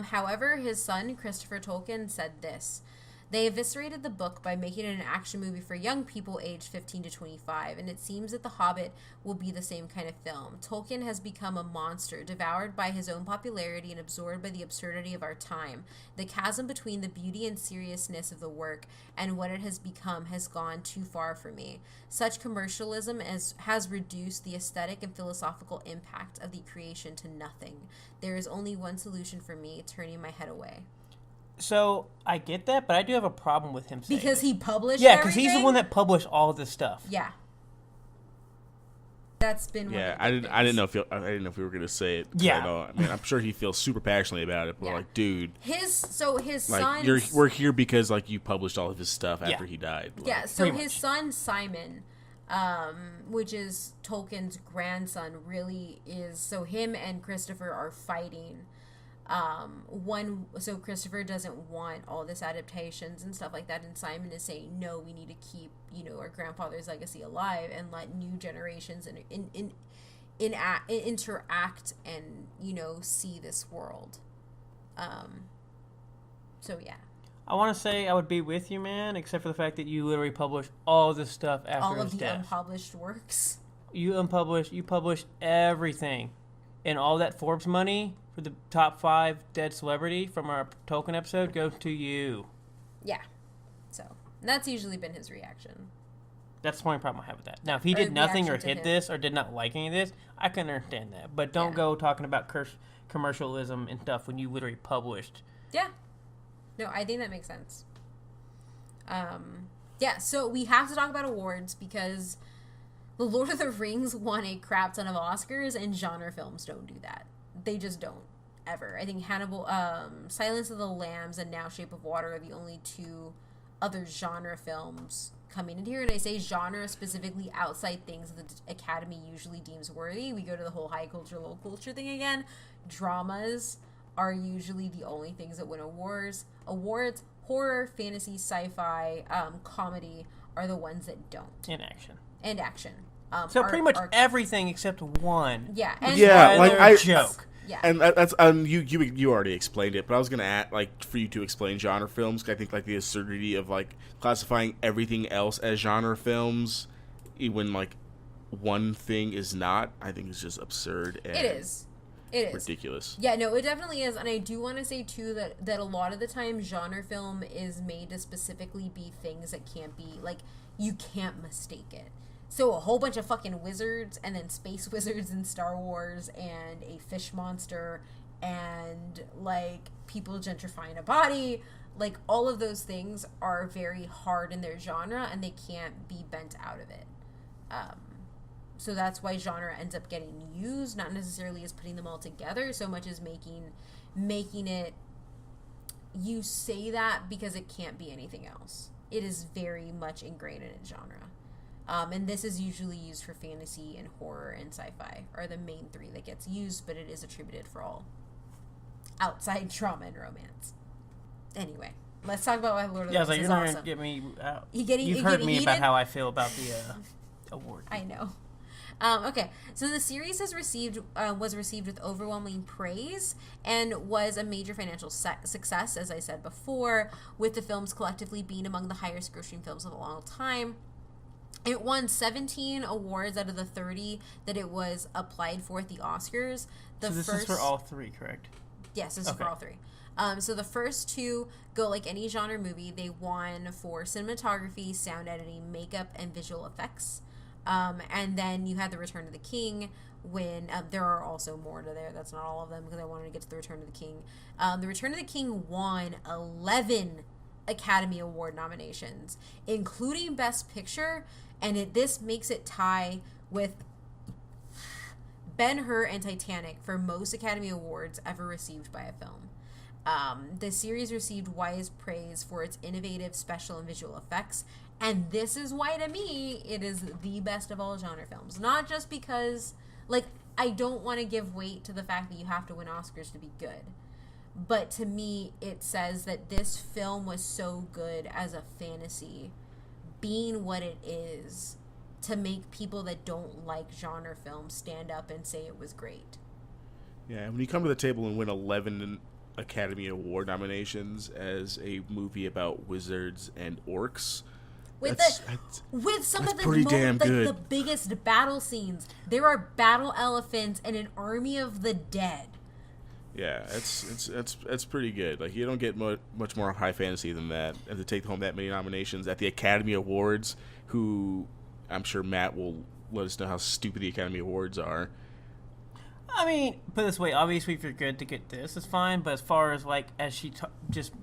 However, his son, Christopher Tolkien, said this. They eviscerated the book by making it an action movie for young people aged 15 to 25, and it seems that The Hobbit will be the same kind of film. Tolkien has become a monster, devoured by his own popularity and absorbed by the absurdity of our time. The chasm between the beauty and seriousness of the work and what it has become has gone too far for me. Such commercialism has reduced the aesthetic and philosophical impact of the creation to nothing. There is only one solution for me, turning my head away. So, I get that, but I do have a problem with him saying because he published Yeah, because he's the one that published all of this stuff. Yeah. That's been one of the I didn't know if we were gonna say it. Yeah. I'm sure he feels super passionately about it, but dude. His son we're here because you published all of his stuff after he died. So his son Simon, which is Tolkien's grandson, really is, so him and Christopher are fighting. So Christopher doesn't want all this adaptations and stuff like that, and Simon is saying, no, we need to keep, our grandfather's legacy alive and let new generations interact and, see this world. So yeah. I want to say I would be with you, man, except for the fact that you literally published all this stuff after his death. All of the unpublished works. You published everything. And all that Forbes money for the top 5 dead celebrity from our Tolkien episode goes to you. Yeah. So, that's usually been his reaction. That's the only problem I have with that. Now, if he did nothing or hit this or did not like any of this, I can understand that. But don't go talking about commercialism and stuff when you literally published. Yeah. No, I think that makes sense. Yeah, so we have to talk about awards because The Lord of the Rings won a crap ton of Oscars, and genre films don't do that. They just don't, ever. I think Silence of the Lambs and Now Shape of Water are the only two other genre films coming in here. And I say genre specifically outside things that the Academy usually deems worthy. We go to the whole high culture, low culture thing again. Dramas are usually the only things that win awards. Horror, fantasy, sci-fi, comedy are the ones that don't. And action. So pretty much everything except one. Yeah. And like joke. Yeah. And that's you already explained it, but I was gonna add, like, for you to explain genre films. 'Cause I think like the absurdity of like classifying everything else as genre films, when like one thing is not, I think is just absurd. And It is ridiculous. Yeah, no, it definitely is. And I do want to say too that a lot of the time genre film is made to specifically be things that can't be, like, you can't mistake it. So a whole bunch of fucking wizards, and then space wizards in Star Wars, and a fish monster, and like people gentrifying a body, like all of those things are very hard in their genre, and they can't be bent out of it. So that's why genre ends up getting used, not necessarily as putting them all together, so much as making it, you say that because it can't be anything else. It is very much ingrained in its genre. And this is usually used for fantasy and horror and sci-fi are the main three that gets used, but it is attributed for all outside drama and romance. Anyway, let's talk about why Lord of the Rings is you're not awesome. Gonna get me out. You've heard me about how I feel about the award. I know. Okay, so the series was received with overwhelming praise and was a major financial success, as I said before, with the films collectively being among the highest grossing films of a long time. It won 17 awards out of the 30 that it was applied for at the Oscars. So this is for all three, correct? Yes, this is for all three. So the first two go like any genre movie. They won for cinematography, sound editing, makeup, and visual effects. And then you had The Return of the King, when there are also more to there. That's not all of them because I wanted to get to The Return of the King. The Return of the King won 11 Academy Award nominations, including Best Picture, and this makes it tie with Ben-Hur and Titanic for most Academy Awards ever received by a film. The series received wide praise for its innovative special and visual effects, and this is why, to me, it is the best of all genre films. Not just because, like, I don't want to give weight to the fact that you have to win Oscars to be good, but to me, it says that this film was so good as a fantasy, being what it is, to make people that don't like genre films stand up and say it was great. Yeah, when you come to the table and win 11 Academy Award nominations as a movie about wizards and orcs, with some of the pretty damn good. The biggest battle scenes. There are battle elephants and an army of the dead. Yeah, it's pretty good. Like, you don't get much more high fantasy than that, and to take home that many nominations at the Academy Awards, who I'm sure Matt will let us know how stupid the Academy Awards are. I mean, put it this way, obviously if you're good to get this, it's fine, but as far as, like, as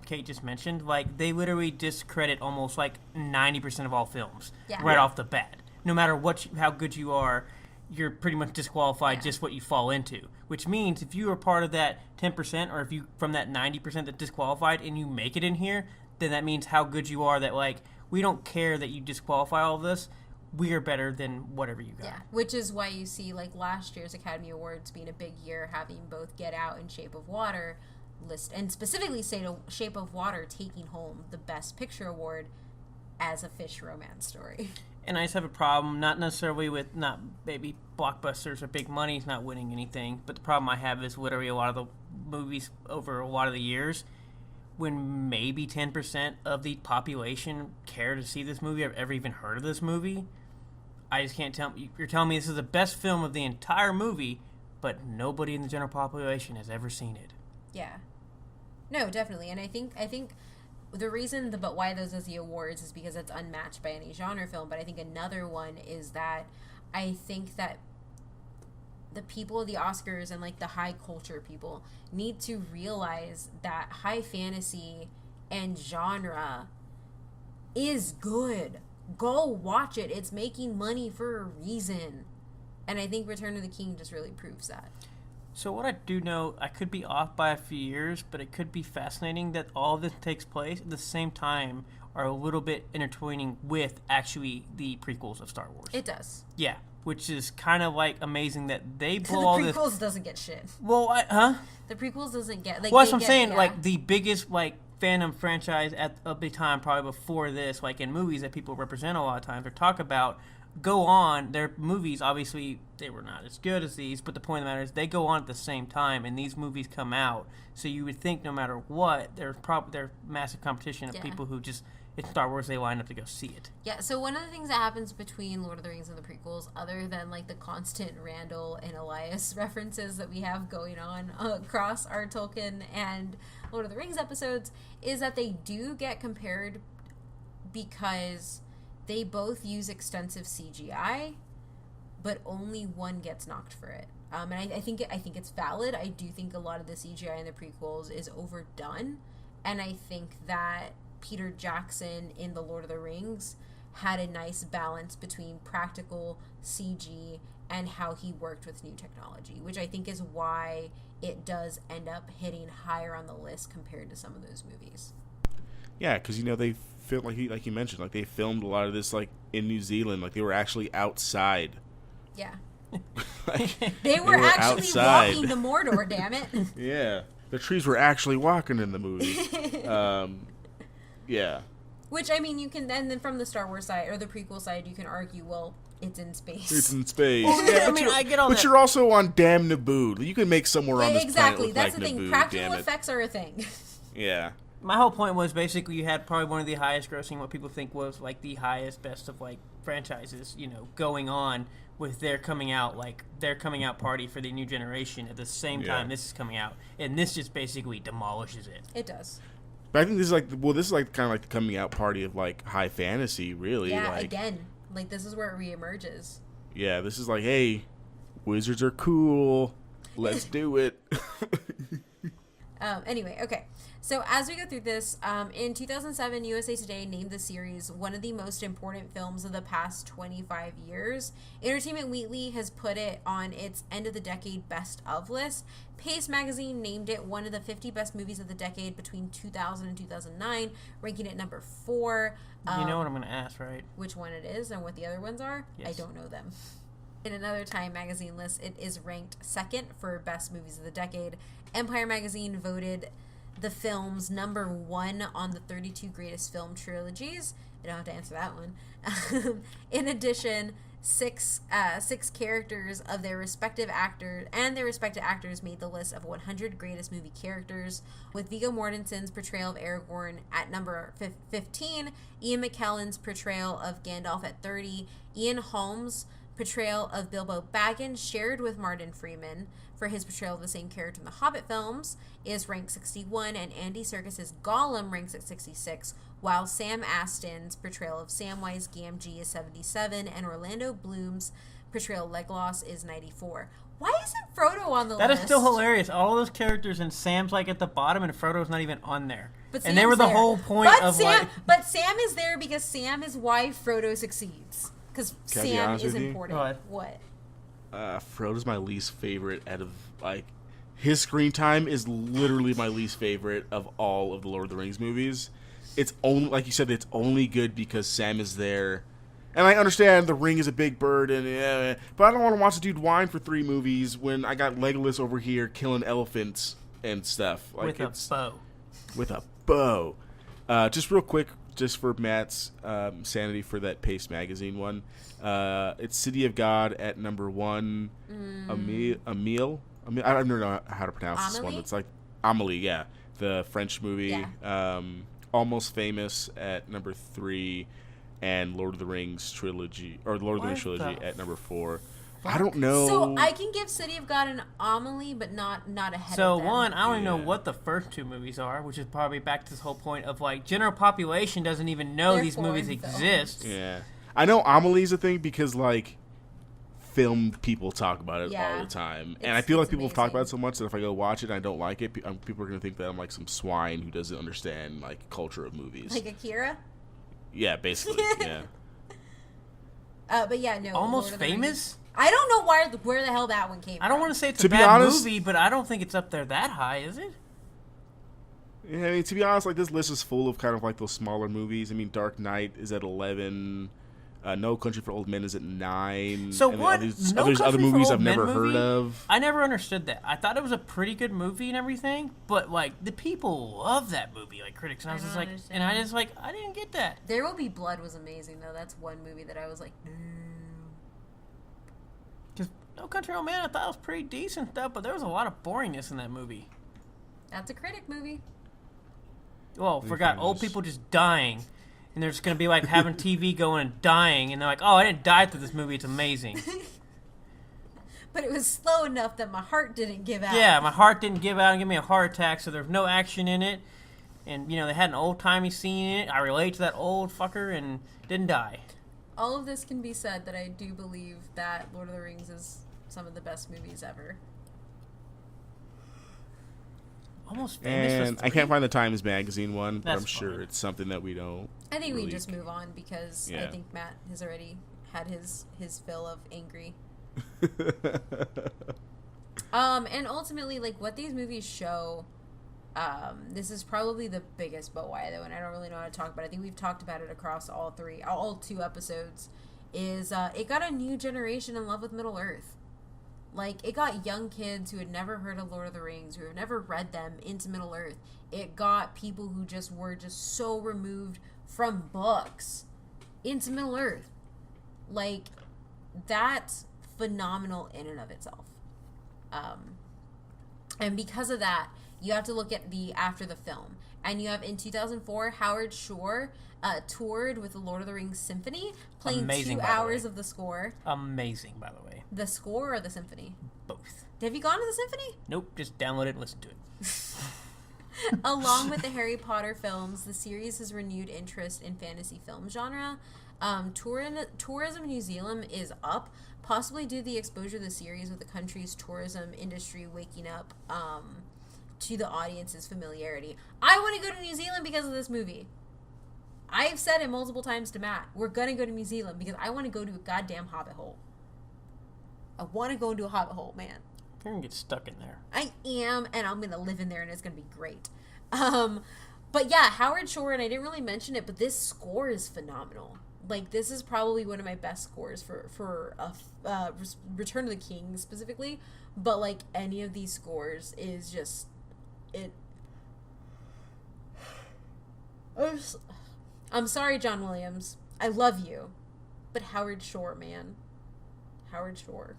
Kate just mentioned, like, they literally discredit almost, like, 90% of all films right off the bat. No matter how good you are, you're pretty much disqualified just what you fall into. Which means if you are part of that 10%, or if you from that 90% that disqualified and you make it in here, then that means how good you are, that, like, we don't care that you disqualify all of this. We are better than whatever you got. Yeah, which is why you see, like, last year's Academy Awards being a big year, having both Get Out and Shape of Water list, and specifically Shape of Water taking home the Best Picture Award as a fish romance story. And I just have a problem, not necessarily with not maybe blockbusters or big money's not winning anything, but the problem I have is literally a lot of the movies over a lot of the years, when maybe 10% of the population care to see this movie or have ever even heard of this movie. I just can't tell. You're telling me this is the best film of the entire movie, but nobody in the general population has ever seen it. Yeah. No, definitely. And I think the reason but why those is the awards is because it's unmatched by any genre film. But I think another one is that I think that the people of the Oscars and like the high culture people need to realize that high fantasy and genre is good. Go watch it. It's making money for a reason. And I think Return of the King just really proves that. So what I do know, I could be off by a few years, but it could be fascinating that all of this takes place at the same time, are a little bit intertwining with actually the prequels of Star Wars. It does. Yeah, which is kind of like amazing that they blow the all this. The prequels doesn't get shit. Well, The prequels doesn't get like. Well, that's what I'm saying. Yeah. Like the biggest like fandom franchise at the time, probably before this, like in movies that people represent a lot of times or talk about, go on. Their movies, obviously, they were not as good as these, but the point of the matter is they go on at the same time, and these movies come out. So you would think no matter what, there's massive competition of people who just, it's Star Wars, they line up to go see it. Yeah, so one of the things that happens between Lord of the Rings and the prequels, other than like the constant Randall and Elias references that we have going on across our Tolkien and Lord of the Rings episodes, is that they do get compared because they both use extensive CGI, but only one gets knocked for it. And I think it's valid. I do think a lot of the CGI in the prequels is overdone, and I think that Peter Jackson in The Lord of the Rings had a nice balance between practical CG and how he worked with new technology, which I think is why it does end up hitting higher on the list compared to some of those movies. Yeah, because they filmed like you mentioned, like they filmed a lot of this like in New Zealand, like they were actually outside. Yeah. They were actually outside. walking to Mordor, damn it. Yeah. The trees were actually walking in the movie. Yeah. Which, I mean, you can then from the Star Wars side or the prequel side, you can argue, well, it's in space. It's in space. Well, yeah, I mean, I get all that. But you're also on damn Naboo. You can make somewhere on this exactly. planet That's look the like thing. Naboo, Practical effects are a thing. Yeah. My whole point was basically you had probably one of the highest grossing, what people think was like the highest, best of like franchises, going on with their coming out party for the new generation at the same time this is coming out, and this just basically demolishes it. It does. But I think this is like kind of like the coming out party of like high fantasy, really. Yeah, like, again, like this is where it reemerges. Yeah, this is like, hey, wizards are cool. Let's do it. Anyway, okay. So as we go through this, in 2007, USA Today named the series one of the most important films of the past 25 years. Entertainment Weekly has put it on its end of the decade best of list. Pace Magazine named it one of the 50 best movies of the decade between 2000 and 2009, ranking it number 4. You know what I'm going to ask, right? Which one it is and what the other ones are? Yes. I don't know them. In another Time Magazine list, it is ranked second for best movies of the decade. Empire Magazine voted the film's number 1 on the 32 greatest film trilogies. I don't have to answer that one. In addition, six characters of their respective actors made the list of 100 greatest movie characters, with Viggo Mortensen's portrayal of Aragorn at number 15, Ian McKellen's portrayal of Gandalf at 30, Ian Holmes' portrayal of Bilbo Baggins, shared with Martin Freeman for his portrayal of the same character in the Hobbit films, is ranked 61, and Andy Serkis's Gollum ranks at 66, while Sam Astin's portrayal of Samwise Gamgee is 77, and Orlando Bloom's portrayal of Legolas is 94. Why isn't Frodo on the list? That is still hilarious. All those characters, and Sam's like at the bottom, and Frodo's not even on there. But and they were the there. whole point of like. But Sam is there because Sam is why Frodo succeeds. Because Sam is important. What? Frodo's my least favorite out of, like, his screen time is literally my least favorite of all of the Lord of the Rings movies. It's only, like you said, it's only good because Sam is there. And I understand the ring is a big bird, but I don't want to watch a dude whine for 3 movies when I got Legolas over here killing elephants and stuff. Like, with a bow. With a bow. Just real quick, just for Matt's sanity for that Pace Magazine one. It's City of God at number 1. Emile? I don't know how to pronounce this one. It's like Amélie, yeah. The French movie. Yeah. Almost Famous at number 3. And Lord of the Rings trilogy, or Lord of the Rings trilogy at number 4. I don't know. So I can give City of God an Amelie, but not ahead So of them. one, I don't even know what the first two movies are, which is probably back to this whole point of like general population doesn't even know They're these movies foreign films. exist. Yeah, I know Amelie's a thing because like film people talk about it all the time, and I feel like people have talked about it so much that if I go watch it and I don't like it, people are gonna think that I'm like some swine who doesn't understand like culture of movies. Like Akira. Yeah, basically. Yeah. But yeah, no. Almost Famous. I don't know where the hell that one came from. I don't want to say it's To a be bad honest- movie, but I don't think it's up there that high, is it? Yeah, I mean, to be honest, like this list is full of kind of like those smaller movies. I mean, Dark Knight is at 11. No Country for Old Men is at 9. So and what? There's No other Country for movies Old I've Men never movie? heard of. I never understood that. I thought it was a pretty good movie and everything, but like the people love that movie, like critics, and I was just like, and I just like, I didn't get that. There Will Be Blood was amazing though. That's one movie that I was like, no. Because No Country for Old Men, I thought it was pretty decent stuff, but there was a lot of boringness in that movie. That's a critic movie. Well, forgot old people just dying, and they're just gonna be like having TV going and dying, and they're like, "Oh, I didn't die through this movie. It's amazing." But it was slow enough that my heart didn't give out. Yeah, my heart didn't give out and give me a heart attack, so there's no action in it, and you know they had an old timey scene in it. I relate to that old fucker and didn't die. All of this can be said that I do believe that Lord of the Rings is some of the best movies ever. Almost Famous. And I can't find the Times Magazine one, but That's I'm sure fine. it's something that we don't. I think we really- just move on because I think Matt has already had his fill of angry. And ultimately, like, what these movies show, this is probably the biggest but why, though, and I don't really know how to talk about it. I think we've talked about it across all two episodes, is it got a new generation in love with Middle-earth. Like, it got young kids who had never heard of Lord of the Rings, who have never read them, into Middle-earth. It got people who just were just so removed from books into Middle-earth. Like, that's phenomenal in and of itself. And because of that, you have to look at the after the film. And you have, in 2004, Howard Shore toured with the Lord of the Rings Symphony, playing Amazing, 2 by the hours way. of the score. Amazing, by the way. The score or the symphony? Both. Have you gone to the symphony? Nope, just download it and listen to it. Along with the Harry Potter films, the series has renewed interest in fantasy film genre. Tourism in New Zealand is up, possibly due to the exposure of the series with the country's tourism industry waking up to the audience's familiarity. I want to go to New Zealand because of this movie. I've said it multiple times to Matt. We're going to go to New Zealand because I want to go to a goddamn hobbit hole. I want to go into a hobbit hole, man. You're gonna get stuck in there. I am, and I'm going to live in there, and it's going to be great. But yeah, Howard Shore, and I didn't really mention it, but this score is phenomenal. Like, this is probably one of my best scores for Return of the King specifically. But, like, any of these scores is just... I'm sorry, John Williams. I love you. But Howard Shore, man. Howard Shore.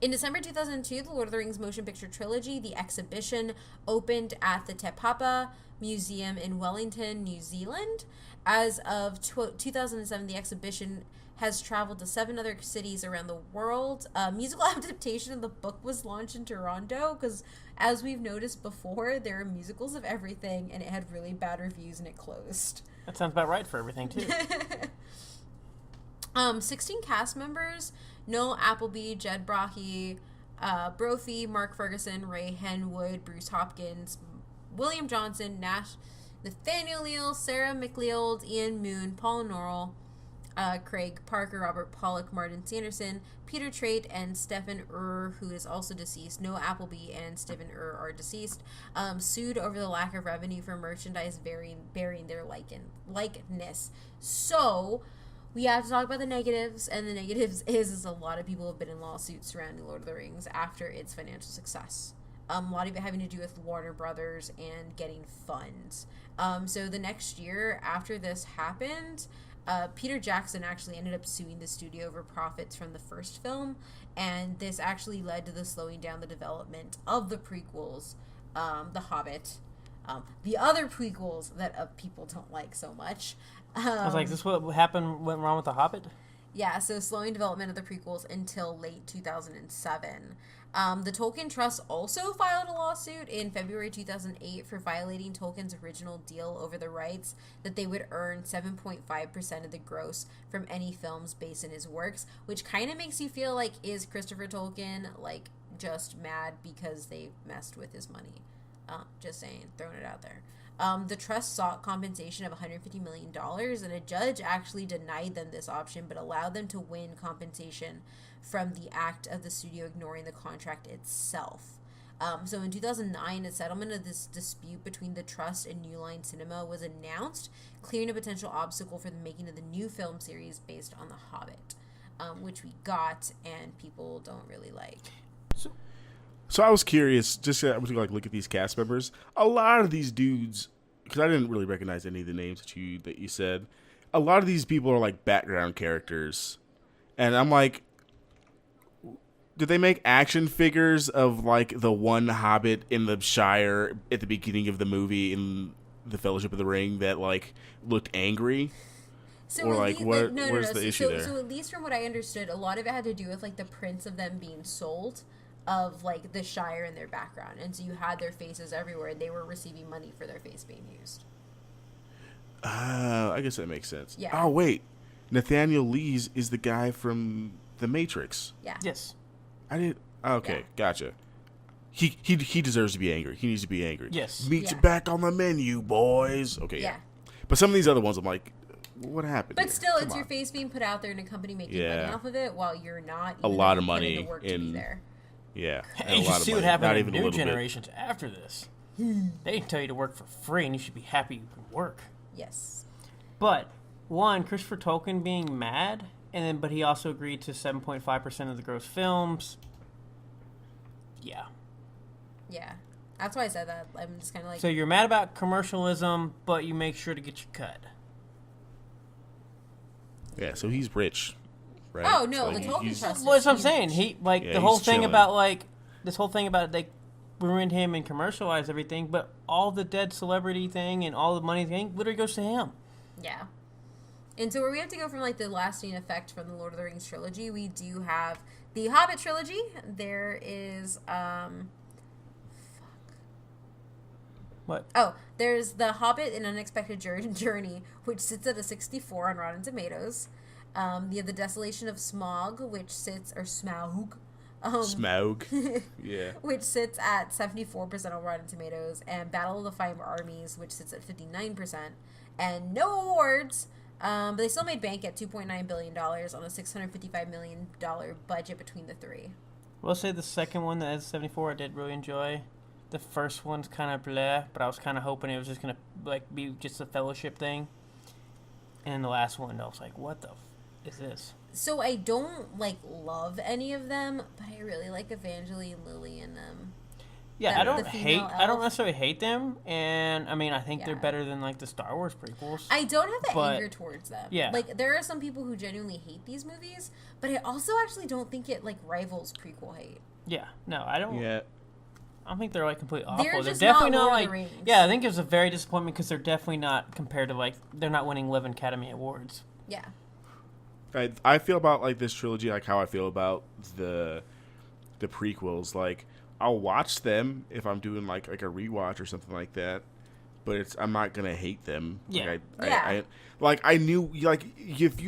In December 2002, the Lord of the Rings Motion Picture Trilogy, the exhibition, opened at the Te Papa Museum in Wellington, New Zealand. As of 2007, the exhibition has traveled to 7 other cities around the world. A musical adaptation of the book was launched in Toronto because, as we've noticed before, there are musicals of everything, and it had really bad reviews and it closed. That sounds about right for everything, too. 16 cast members: Noel Appleby, Jed Brahe, Brophy, Mark Ferguson, Ray Henwood, Bruce Hopkins, William Johnson, Nathaniel Leal, Sarah McLeod, Ian Moon, Paul Norrell, Craig Parker, Robert Pollock, Martin Sanderson, Peter Trait, and Stephen who is also deceased. Noah Appleby and Stephen are deceased. Sued over the lack of revenue for merchandise bearing their likeness. So we have to talk about the negatives, and the negatives is a lot of people have been in lawsuits surrounding Lord of the Rings after its financial success. A lot of it having to do with Warner Brothers and getting funds. So the next year after this happened, Peter Jackson actually ended up suing the studio over profits from the first film, and this actually led to the slowing down the development of the prequels, The Hobbit, the other prequels that people don't like so much. I was like, is this what went wrong with The Hobbit? Yeah, so slowing development of the prequels until late 2007. The Tolkien Trust also filed a lawsuit in February 2008 for violating Tolkien's original deal over the rights that they would earn 7.5% of the gross from any films based in his works, which kind of makes you feel like, is Christopher Tolkien, like, just mad because they messed with his money? Just saying, throwing it out there. The trust sought compensation of $150 million, and a judge actually denied them this option, but allowed them to win compensation from the act of the studio ignoring the contract itself. So in 2009, a settlement of this dispute between the trust and New Line Cinema was announced, clearing a potential obstacle for the making of the new film series based on The Hobbit, which we got and people don't really like. So I was curious, just to like look at these cast members. A lot of these dudes, because I didn't really recognize any of the names that you said. A lot of these people are like background characters, and I'm like, did they make action figures of like the one Hobbit in the Shire at the beginning of the movie in the Fellowship of the Ring that like looked angry? So or like what? No, where's the issue there? So at least from what I understood, a lot of it had to do with like the prints of them being sold, of like the Shire in their background, and so you had their faces everywhere, and they were receiving money for their face being used. I guess that makes sense. Yeah. Oh wait, Nathaniel Lees is the guy from The Matrix. Yeah. Yes. I did. Okay, Yeah. Gotcha. He deserves to be angry. He needs to be angry. Yes. Meet you back on the menu, boys. Okay. Yeah. But some of these other ones, I'm like, what happened? But here? still, Come it's your on. face being put out there and a company making Yeah. money off of it while you're not. A even lot of putting money the work to be in- there. Yeah. And and you a should lot of see what money. happened Not in even a new little bit. generations after this. They tell you to work for free, and you should be happy you can work. Yes. But one, Christopher Tolkien being mad, but he also agreed to 7.5% of the gross films. Yeah. Yeah. That's why I said that. I'm just kind of like. So you're mad about commercialism, but you make sure to get your cut. Yeah. So he's rich, right? Oh, no, Like, the Tolkien he's- Trust- Well, that's what I'm huge. saying. He Yeah, the whole he's thing chilling. about this whole thing about they ruined him and commercialized everything, but all the dead celebrity thing and all the money thing literally goes to him. Yeah. And so where we have to go from like the lasting effect from the Lord of the Rings trilogy, we do have the Hobbit trilogy. There is What? Oh, there's The Hobbit: An Unexpected Journey, which sits at a 64 on Rotten Tomatoes. You have The Desolation of Smaug, which sits, or Smaug, Smaug. Yeah. which sits at 74% on Rotten Tomatoes, and Battle of the Five Armies, which sits at 59%, and no awards, but they still made bank at $2.9 billion on a $655 million budget between the three. We'll say the second one that has 74 I did really enjoy. The first one's kind of bleh, but I was kind of hoping it was just going to like be just a fellowship thing. And the last one, I was like, what the is this? So I don't, like, love any of them, but I really like Evangeline Lilly in them. Yeah, The- I don't the female I don't elf. necessarily hate them, and I mean I think they're Yeah. better than like the Star Wars prequels. I don't have the But- anger towards them. yeah. Like, there are some people who genuinely hate these movies, but I also actually don't think it, like, rivals prequel hate. Yeah, no, I don't. Yeah. I don't think they're like completely awful. They're They're just definitely not not Lord of like. the Rings. Yeah, I think it was a very disappointment because they're definitely not compared to like they're not winning 11 Academy Awards. Yeah. I feel about like this trilogy like how I feel about the prequels. Like I'll watch them if I'm doing like a rewatch or something like that, but I'm not gonna hate them. Yeah. Like I knew like if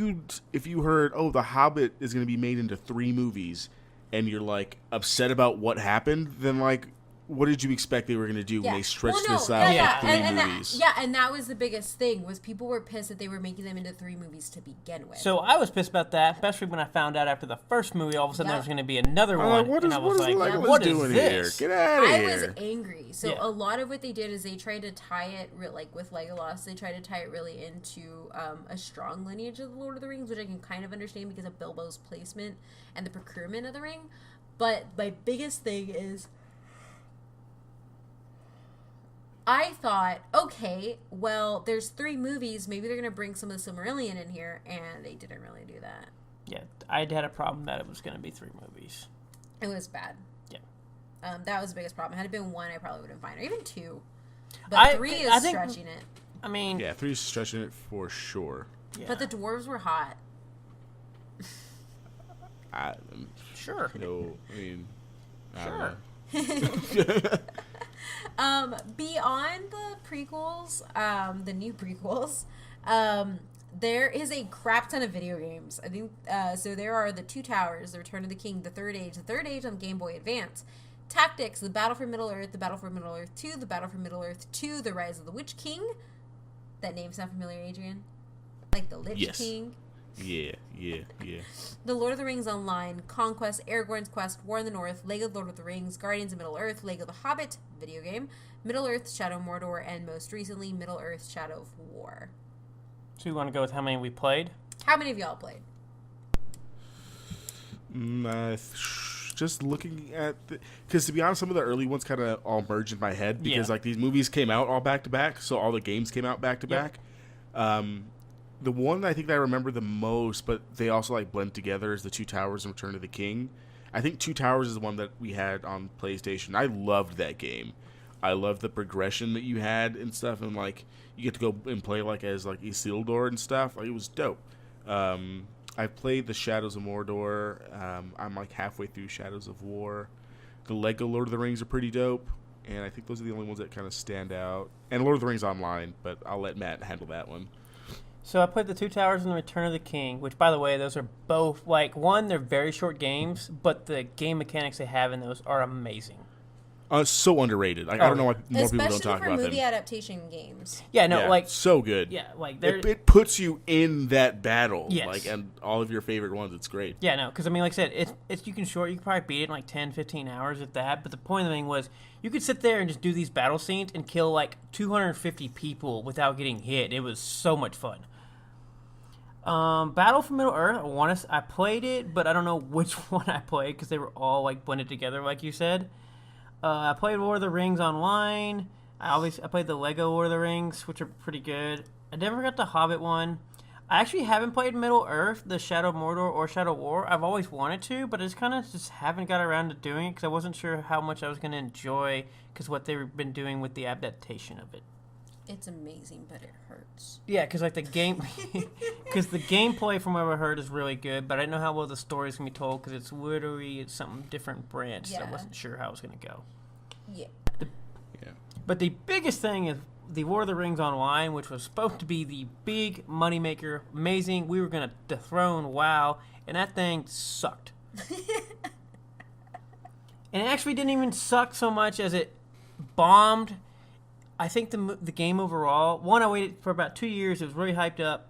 you heard The Hobbit is gonna be made into 3 movies, and you're like upset about what happened, then like what did you expect they were gonna do when they stretched this out yeah, for 3 and movies? and that was the biggest thing, was people were pissed that they were making them into 3 movies to begin with. So I was pissed about that, especially when I found out after the first movie, all of a sudden there was going to be another I'm one, like, what and is I was like, Legolas what is doing here? this? Get out of I here! was angry. So Yeah. a lot of what they did is they tried to tie it, like with Legolas, they tried to tie it really into a strong lineage of the Lord of the Rings, which I can kind of understand because of Bilbo's placement and the procurement of the ring. But my biggest thing is, I thought, okay, well, there's 3 movies, maybe they're going to bring some of the Silmarillion in here, and they didn't really do that. Yeah, I had a problem that it was going to be 3 movies. It was bad. Yeah. That was the biggest problem. Had it been 1, I probably would have been fine, or even 2. But 3 is I think- stretching it. I mean, Yeah, 3 is stretching it for sure. yeah. But the dwarves were hot. Sure. No, I mean, Sure. Beyond the prequels, the new prequels, there is a crap ton of video games. I think so. There are the Two Towers, the Return of the King, the Third Age on Game Boy Advance, Tactics, the Battle for Middle Earth, the Battle for Middle Earth 2, the Battle for Middle Earth 2, the Rise of the Witch King. That name sound familiar, Adrian? Like the Lich King. Yeah. The Lord of the Rings Online, Conquest, Aragorn's Quest, War in the North, Lego Lord of the Rings, Guardians of Middle Earth, Lego The Hobbit, video game, Middle Earth, Shadow of Mordor, and most recently, Middle Earth, Shadow of War. So you want to go with how many we played? How many of y'all played? Just looking at... Because to be honest, some of the early ones kind of all merged in my head because like these movies came out all back-to-back, so all the games came out back-to-back. The one I think that I remember the most, but they also like blend together, is the Two Towers and Return of the King. I think Two Towers is the one that we had on PlayStation. I loved that game. I loved the progression that you had and stuff, and like you get to go and play like as like Isildur and stuff. Like, it was dope. I played the Shadows of Mordor. I'm like halfway through Shadows of War. The Lego Lord of the Rings are pretty dope, and I think those are the only ones that kind of stand out. And Lord of the Rings Online, but I'll let Matt handle that one. So I played the Two Towers and the Return of the King, which, by the way, those are both, like, one, they're very short games, but the game mechanics they have in those are amazing. So underrated. I don't know why more people don't talk about them. Especially for movie adaptation games. Yeah, no, like... so good. Yeah, like... It puts you in that battle. Yes. Like, and all of your favorite ones. It's great. Yeah, no, because, I mean, like I said, you can probably beat it in, like, 10, 15 hours at that, but the point of the thing was, you could sit there and just do these battle scenes and kill, like, 250 people without getting hit. It was so much fun. Battle for Middle Earth, I played it, but I don't know which one I played because they were all like blended together, like you said. I played Lord of the Rings Online. I played the Lego Lord of the Rings, which are pretty good. I never got the Hobbit one. I actually haven't played Middle Earth, the Shadow of Mordor, or Shadow of War. I've always wanted to, but I just haven't got around to doing it because I wasn't sure how much I was going to enjoy because what they've been doing with the adaptation of it. It's amazing, but it hurts. Yeah, because like the gameplay from what I heard is really good, but I didn't know how well the story's gonna be told because it's something different branch. So I wasn't sure how it was gonna go. Yeah. But the biggest thing is the Lord of the Rings Online, which was supposed to be the big moneymaker, amazing. We were gonna dethrone WoW, and that thing sucked. And it actually didn't even suck so much as it bombed. I think the game overall, I waited for about 2 years. It was really hyped up.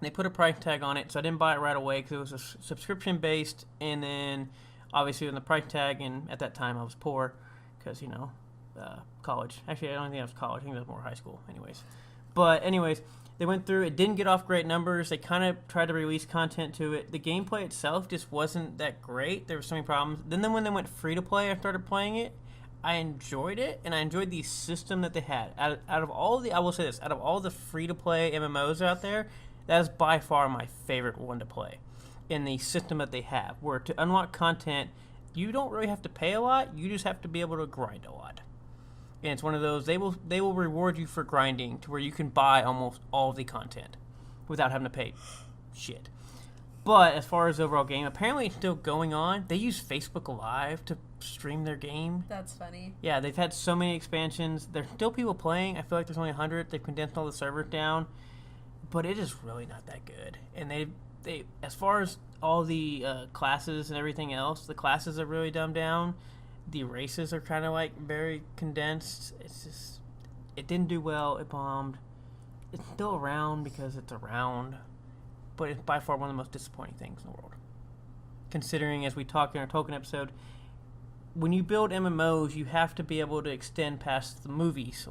They put a price tag on it, so I didn't buy it right away because it was a subscription-based. And then, obviously, when the price tag, and at that time I was poor because, college. Actually, I don't think I was college. I think it was more high school anyways. But anyways, they went through. It didn't get off great numbers. They kind of tried to release content to it. The gameplay itself just wasn't that great. There were so many problems. Then when they went free-to-play, I started playing it. I enjoyed it, and I enjoyed the system that they had. Out of all the free-to-play MMOs out there, that is by far my favorite one to play. In the system that they have, where to unlock content, you don't really have to pay a lot. You just have to be able to grind a lot. And it's one of those, they will reward you for grinding to where you can buy almost all the content without having to pay shit. But as far as the overall game, apparently it's still going on. They use Facebook Live to stream their game. That's funny. Yeah, they've had so many expansions. There's still people playing. I feel like there's only 100. They've condensed all the servers down. But it is really not that good. And they as far as all the classes and everything else, the classes are really dumbed down. The races are kind of like very condensed. It's just, it didn't do well. It bombed. It's still around because it's around. But it's by far one of the most disappointing things in the world. Considering, as we talked in our Tolkien episode, when you build MMOs, you have to be able to extend past the movies,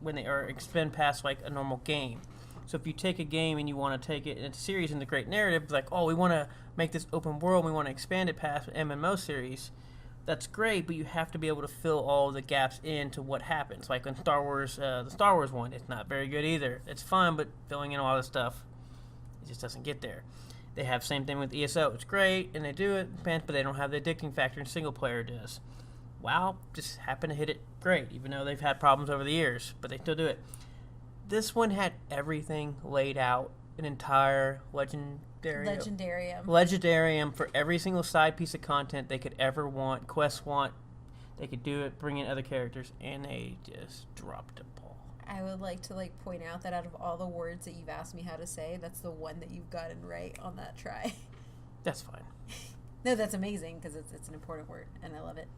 extend past like a normal game. So if you take a game and you want to take it in a series in the great narrative, like, oh, we want to make this open world, we want to expand it past an MMO series, that's great, but you have to be able to fill all the gaps into what happens. Like in Star Wars, the Star Wars one, it's not very good either. It's fun, but filling in a lot of stuff, it just doesn't get there. They have same thing with ESO. It's great, and they do it, but they don't have the addicting factor in single player does. WoW just happened to hit it great, even though they've had problems over the years, but they still do it. This one had everything laid out, an entire Legend Legendarium for every single side piece of content they could ever want, quest want. They could do it, bring in other characters, and they just dropped the ball. I would like to point out that out of all the words that you've asked me how to say, that's the one that you've gotten right on that try. That's fine. No, that's amazing because it's an important word, and I love it.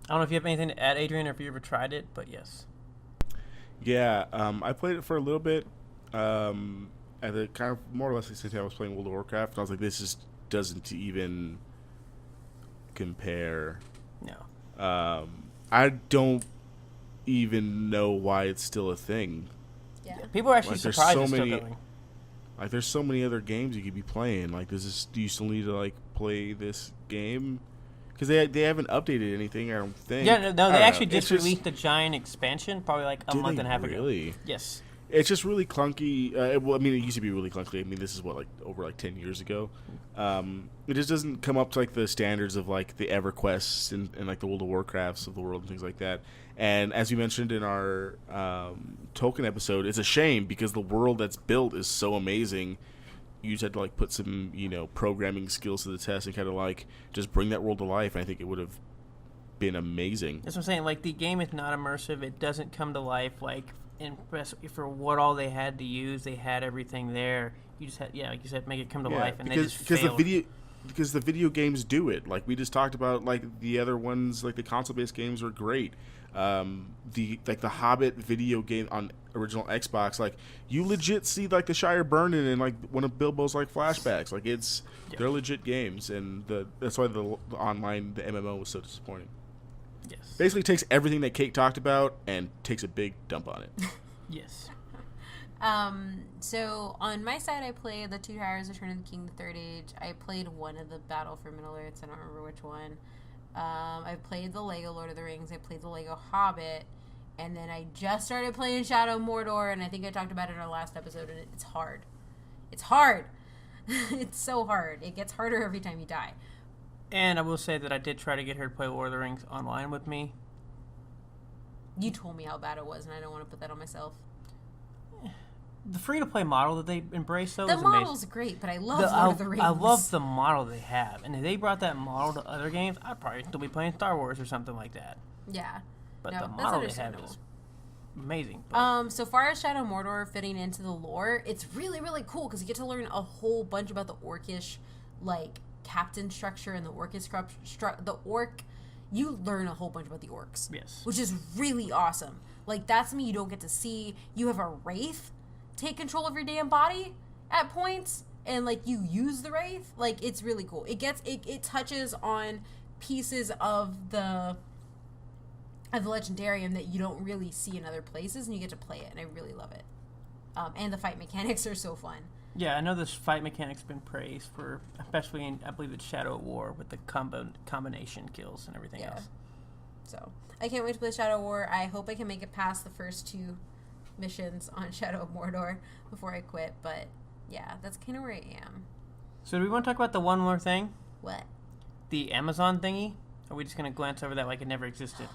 I don't know if you have anything to add, Adrian, or if you ever tried it, but yes. Yeah, I played it for a little bit. At the kind of more or less the same time I was playing World of Warcraft, and I was like, this just doesn't even compare. No. I don't even know why it's still a thing. Yeah. People are actually surprised it's still going. Like, there's so many other games you could be playing. Like, do you still need to play this game? Because they haven't updated anything, I don't think. Yeah, no, they actually just released a giant expansion, probably a month and a half ago. Really? Yes. It's just really clunky. It used to be really clunky. I mean, this is over 10 years ago. It just doesn't come up to the standards of the EverQuests and the World of Warcrafts of the world and things like that. And as we mentioned in our Tolkien episode, it's a shame because the world that's built is so amazing. You just had to put some programming skills to the test and kind of just bring that world to life. And I think it would have been amazing. That's what I'm saying. The game is not immersive. It doesn't come to life for what all they had to use. They had everything there. You just had, like you said, make it come to life, and they just failed. Because the video games do it. Like we just talked about, the other ones, the console-based games were great. The Hobbit video game on original Xbox, you legit see the Shire burning in one of Bilbo's flashbacks. They're legit games, and that's why the online, the MMO was so disappointing. Yes. Basically takes everything that Kate talked about and takes a big dump on it. Yes. So on my side, I played the Two Towers, Return of the King, the Third Age. I played one of the Battle for Middle-earths. I don't remember which one. I played the Lego Lord of the Rings. I played the Lego Hobbit. And then I just started playing Shadow of Mordor, and I think I talked about it in our last episode, and it's hard. It's hard. It's so hard. It gets harder every time you die. And I will say that I did try to get her to play Lord of the Rings online with me. You told me how bad it was, and I don't want to put that on myself. The free-to-play model that they embrace, though, the is amazing. model's great, but I love Lord of the Rings. I love the model they have. And if they brought that model to other games, I'd probably still be playing Star Wars or something like that. Yeah. But the model they have is amazing. So far as Shadow of Mordor fitting into the lore, it's really, really cool because you get to learn a whole bunch about the orcish, captain structure and the orcish you learn a whole bunch about the orcs. Yes. Which is really awesome. That's something you don't get to see. You have a wraith take control of your damn body at points, and you use the wraith. It's really cool. It touches on pieces of the Legendarium that you don't really see in other places, and you get to play it, and I really love it. And the fight mechanics are so fun. Yeah, I know this fight mechanic's been praised for, especially in, I believe it's Shadow of War with the combination kills and everything else. So, I can't wait to play Shadow of War. I hope I can make it past the first 2 missions on Shadow of Mordor before I quit, but yeah, that's kind of where I am. So, do we want to talk about the one more thing? What? The Amazon thingy? Or are we just going to glance over that like it never existed?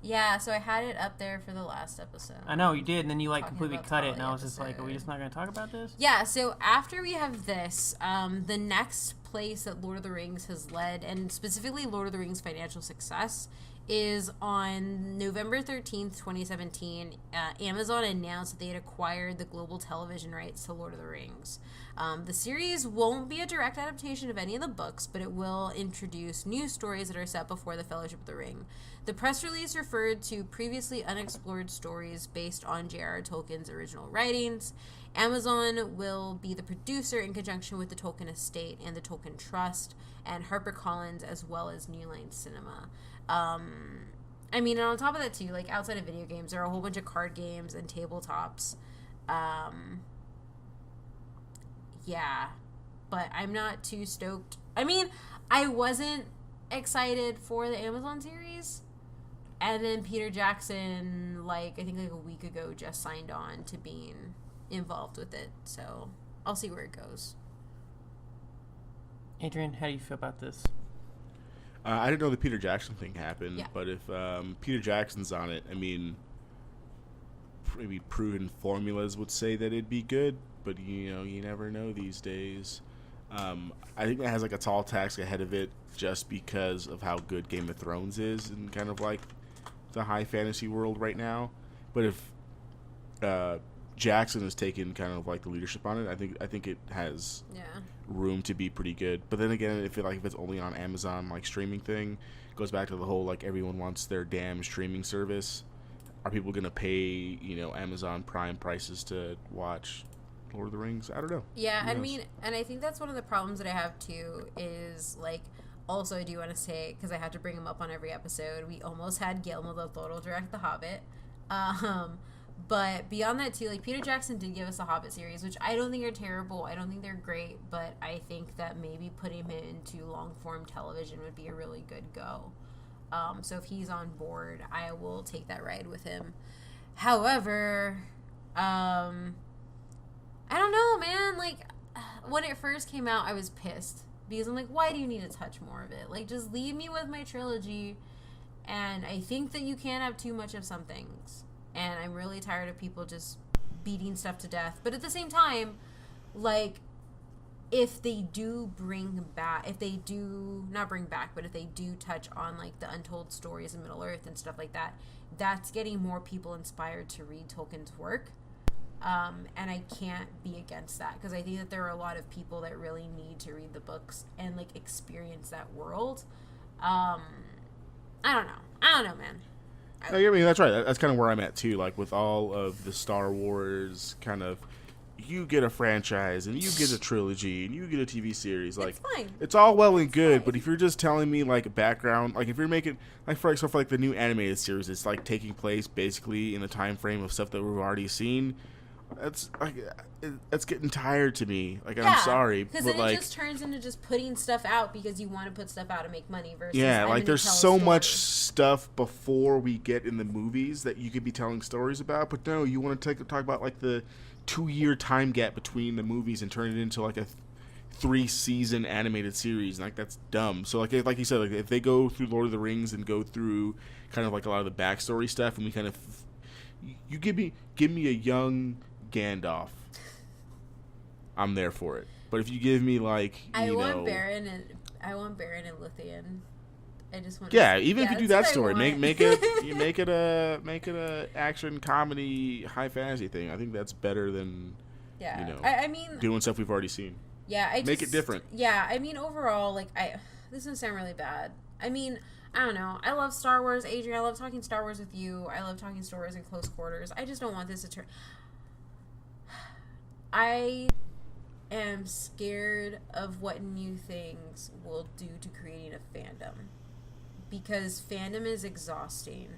Yeah, so I had it up there for the last episode. I know, you did, and then you completely cut it, and I was just like, are we just not going to talk about this? Yeah, so after we have this, the next place that Lord of the Rings has led, and specifically Lord of the Rings financial success, is on November 13th, 2017, Amazon announced that they had acquired the global television rights to Lord of the Rings. The series won't be a direct adaptation of any of the books, but it will introduce new stories that are set before the Fellowship of the Ring. The press release referred to previously unexplored stories based on J.R.R. Tolkien's original writings. Amazon will be the producer in conjunction with the Tolkien Estate and the Tolkien Trust and HarperCollins, as well as New Line Cinema. And on top of that too, outside of video games, there are a whole bunch of card games and tabletops. Yeah, but I'm not too stoked. I wasn't excited for the Amazon series, and then Peter Jackson, I think a week ago, just signed on to being involved with it, so I'll see where it goes. Adrian, how do you feel about this? I didn't know the Peter Jackson thing happened, but if Peter Jackson's on it, maybe proven formulas would say that it'd be good, but you never know these days. I think it has like a tall task ahead of it just because of how good Game of Thrones is and kind of like the high fantasy world right now. But if Jackson has taken kind of like the leadership on it, I think it has room to be pretty good. But then again, if it's only on Amazon like streaming thing, it goes back to the whole like everyone wants their damn streaming service. Are people gonna pay Amazon Prime prices to watch Lord of the Rings? I don't know. Yeah, I mean, and I think that's one of the problems that I have too is like. Also, I do want to say, because I have to bring him up on every episode, we almost had Guillermo del Toro direct The Hobbit. But beyond that, too, like, Peter Jackson did give us a Hobbit series, which I don't think are terrible. I don't think they're great, but I think that maybe putting him into long-form television would be a really good go. So if he's on board, I will take that ride with him. However, I don't know, man. Like, when it first came out, I was pissed. Because I'm like, why do you need to touch more of it? Like, just leave me with my trilogy. And I think that you can't have too much of some things. And I'm really tired of people just beating stuff to death. But at the same time, like, if they do if they do touch on, like, the untold stories of Middle-earth and stuff like that, that's getting more people inspired to read Tolkien's work. And I can't be against that because I think that there are a lot of people that really need to read the books and like experience that world. I don't know, man. I mean, that's right. That's kind of where I'm at too. Like with all of the Star Wars kind of, you get a franchise and you get a trilogy and you get a TV series. Like, it's fine. It's all well and good, but if you're just telling me like a background, like if you're making like for like the new animated series, it's like taking place basically in the time frame of stuff that we've already seen. That's getting tired to me. Like, I'm sorry, because but then it just turns into just putting stuff out because you want to put stuff out to make money. Versus like there's so much stuff before we get in the movies that you could be telling stories about. But no, you want to talk about like the 2-year time gap between the movies and turn it into like a 3-season animated series. Like that's dumb. So like you said, like if they go through Lord of the Rings and go through kind of like a lot of the backstory stuff, and we kind of you give me a young Gandalf, I'm there for it. But if you give me like I want Baron and Luthien. I just want even if you do that story, make it a action comedy high fantasy thing. I think that's better than I mean doing stuff we've already seen. Make it different. Yeah, I mean overall, like this is gonna sound really bad. I mean, I don't know. I love Star Wars, Adrian. I love talking Star Wars with you. I love talking Star Wars in close quarters. I just don't want this to turn. I am scared of what new things will do to creating a fandom. Because fandom is exhausting.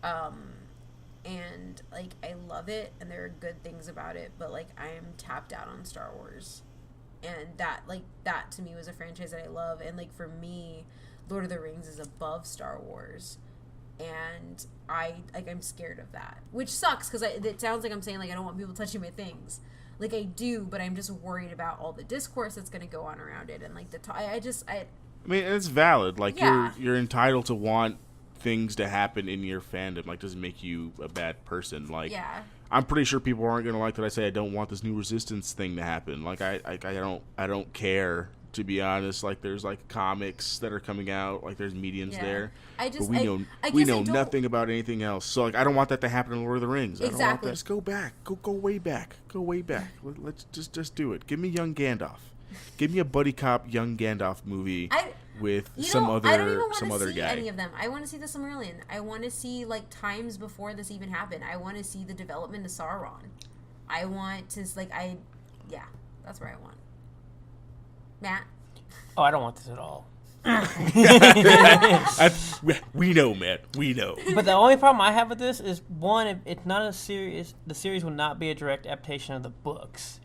And, like, I love it, and there are good things about it, but, like, I am tapped out on Star Wars. And that to me was a franchise that I love. And, like, for me, Lord of the Rings is above Star Wars. And I'm scared of that. Which sucks, because it sounds like I'm saying, like, I don't want people touching my things. Like, I do, but I'm just worried about all the discourse that's going to go on around it. And, like, I mean, it's valid. Like, you're entitled to want things to happen in your fandom. Like, doesn't make you a bad person. Like, I'm pretty sure people aren't going to like that I say I don't want this new Resistance thing to happen. Like, I don't care, to be honest. Like, there's, like, comics that are coming out. Like, there's mediums there. But we know nothing about anything else. So, like, I don't want that to happen in Lord of the Rings. Exactly. I don't want that. Just go back. Go way back. Go way back. Let's just do it. Give me young Gandalf. Give me a buddy cop young Gandalf movie with some other guy. I don't even want to see any of them. I want to see the Silmarillion. I want to see, like, times before this even happened. I want to see the development of Sauron. I want to, like, that's where I want. Matt? Oh, I don't want this at all. We know, Matt. We know. But the only problem I have with this is, one, it's not a series. The series will not be a direct adaptation of the books.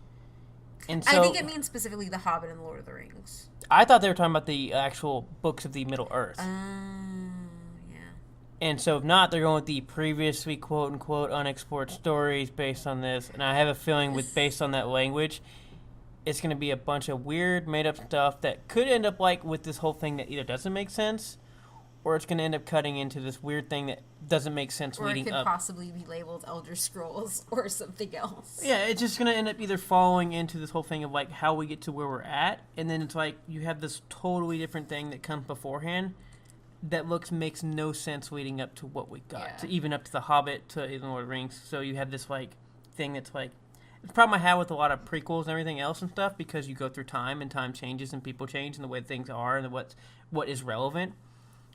And so, I think it means specifically The Hobbit and The Lord of the Rings. I thought they were talking about the actual books of the Middle-earth. Yeah. And so if not, they're going with the previously quote-unquote unexplored stories based on this. And I have a feeling based on that language, it's going to be a bunch of weird made-up stuff that could end up like with this whole thing that either doesn't make sense or it's going to end up cutting into this weird thing that doesn't make sense or leading it could up. possibly be labeled Elder Scrolls or something else. Yeah, it's just going to end up either falling into this whole thing of like how we get to where we're at, and then it's like you have this totally different thing that comes beforehand that makes no sense leading up to what we got, to even up to the Hobbit, to even Lord of the Rings. So you have this like thing that's like, the problem I have with a lot of prequels and everything else and stuff, because you go through time and time changes and people change and the way things are and what is relevant.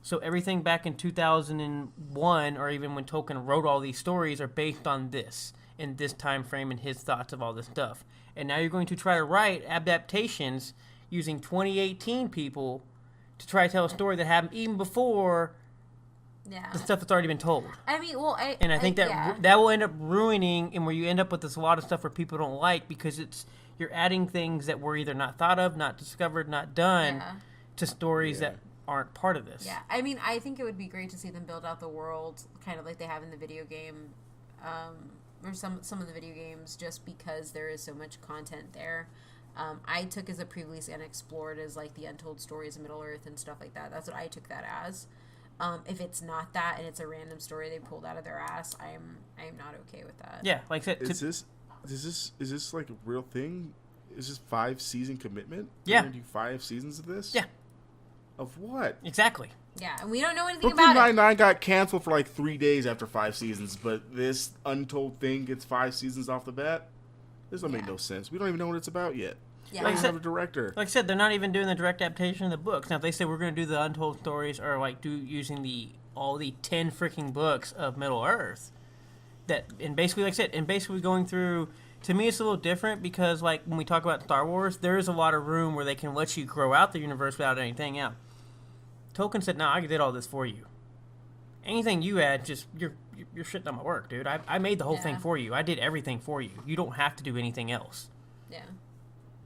So everything back in 2001, or even when Tolkien wrote all these stories, are based on this in this time frame and his thoughts of all this stuff. And now you're going to try to write adaptations using 2018 people to try to tell a story that happened even before the stuff that's already been told. I mean, well, I think that will end up ruining, and where you end up with this a lot of stuff where people don't like, because you're adding things that were either not thought of, not discovered, not done to stories that aren't part of this. Yeah, I mean, I think it would be great to see them build out the world kind of like they have in the video game, or some of the video games, just because there is so much content there. I took as a previously unexplored as like the untold stories of Middle Earth and stuff like that. That's what I took that as. If it's not that and it's a random story they pulled out of their ass, I'm not okay with that. Yeah, like I said, is this like a real thing? Is this 5-season commitment? Yeah. You're gonna do 5 seasons of this? Yeah. Of what? Exactly. Yeah, and we don't know anything Brooklyn about Nine-Nine got canceled for like 3 days after 5 seasons, but this untold thing gets 5 seasons off the bat? This don't make no sense. We don't even know what it's about yet. Yeah. Like I said, have a director. Like I said, they're not even doing the direct adaptation of the books. Now, if they say we're going to do the untold stories, or like using all the 10 freaking books of Middle Earth, basically going through. To me, it's a little different because, like, when we talk about Star Wars, there is a lot of room where they can let you grow out the universe without anything out. Tolkien said, "No, I did all this for you. Anything you add, just you're shitting on my work, dude. I made the whole thing for you. I did everything for you. You don't have to do anything else." Yeah.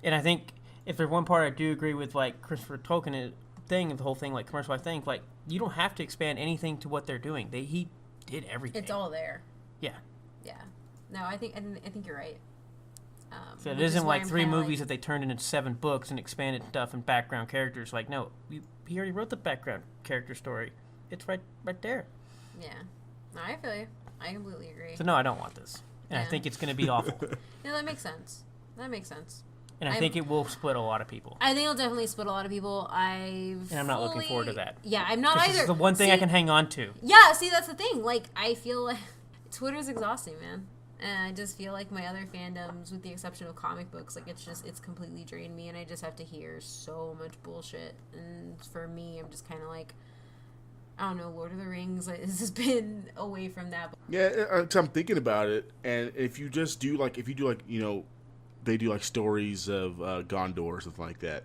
And I think if there's one part I do agree with, like Christopher Tolkien thing, the whole thing, like commercialized thing, like you don't have to expand anything to what they're doing. He did everything. It's all there. Yeah. Yeah. No, I think you're right. So it isn't like 3 movies that they turned into 7 books and expanded stuff and background characters. Like, no, he already wrote the background character story. It's right there. Yeah. No, I feel you. I completely agree. So no, I don't want this. And I think it's going to be awful. Yeah, that makes sense. And I think it will split a lot of people. I think it'll definitely split a lot of people. And I'm not looking forward to that. Yeah, I'm not either. This is the one thing I can hang on to. Yeah, see, that's the thing. Like, I feel like Twitter's exhausting, man. And I just feel like my other fandoms, with the exception of comic books, like, it's completely drained me, and I just have to hear so much bullshit. And for me, I'm just kind of like, I don't know, Lord of the Rings, like, this has been away from that. Yeah, I'm thinking about it, and if you do they do like stories of Gondor or something like that,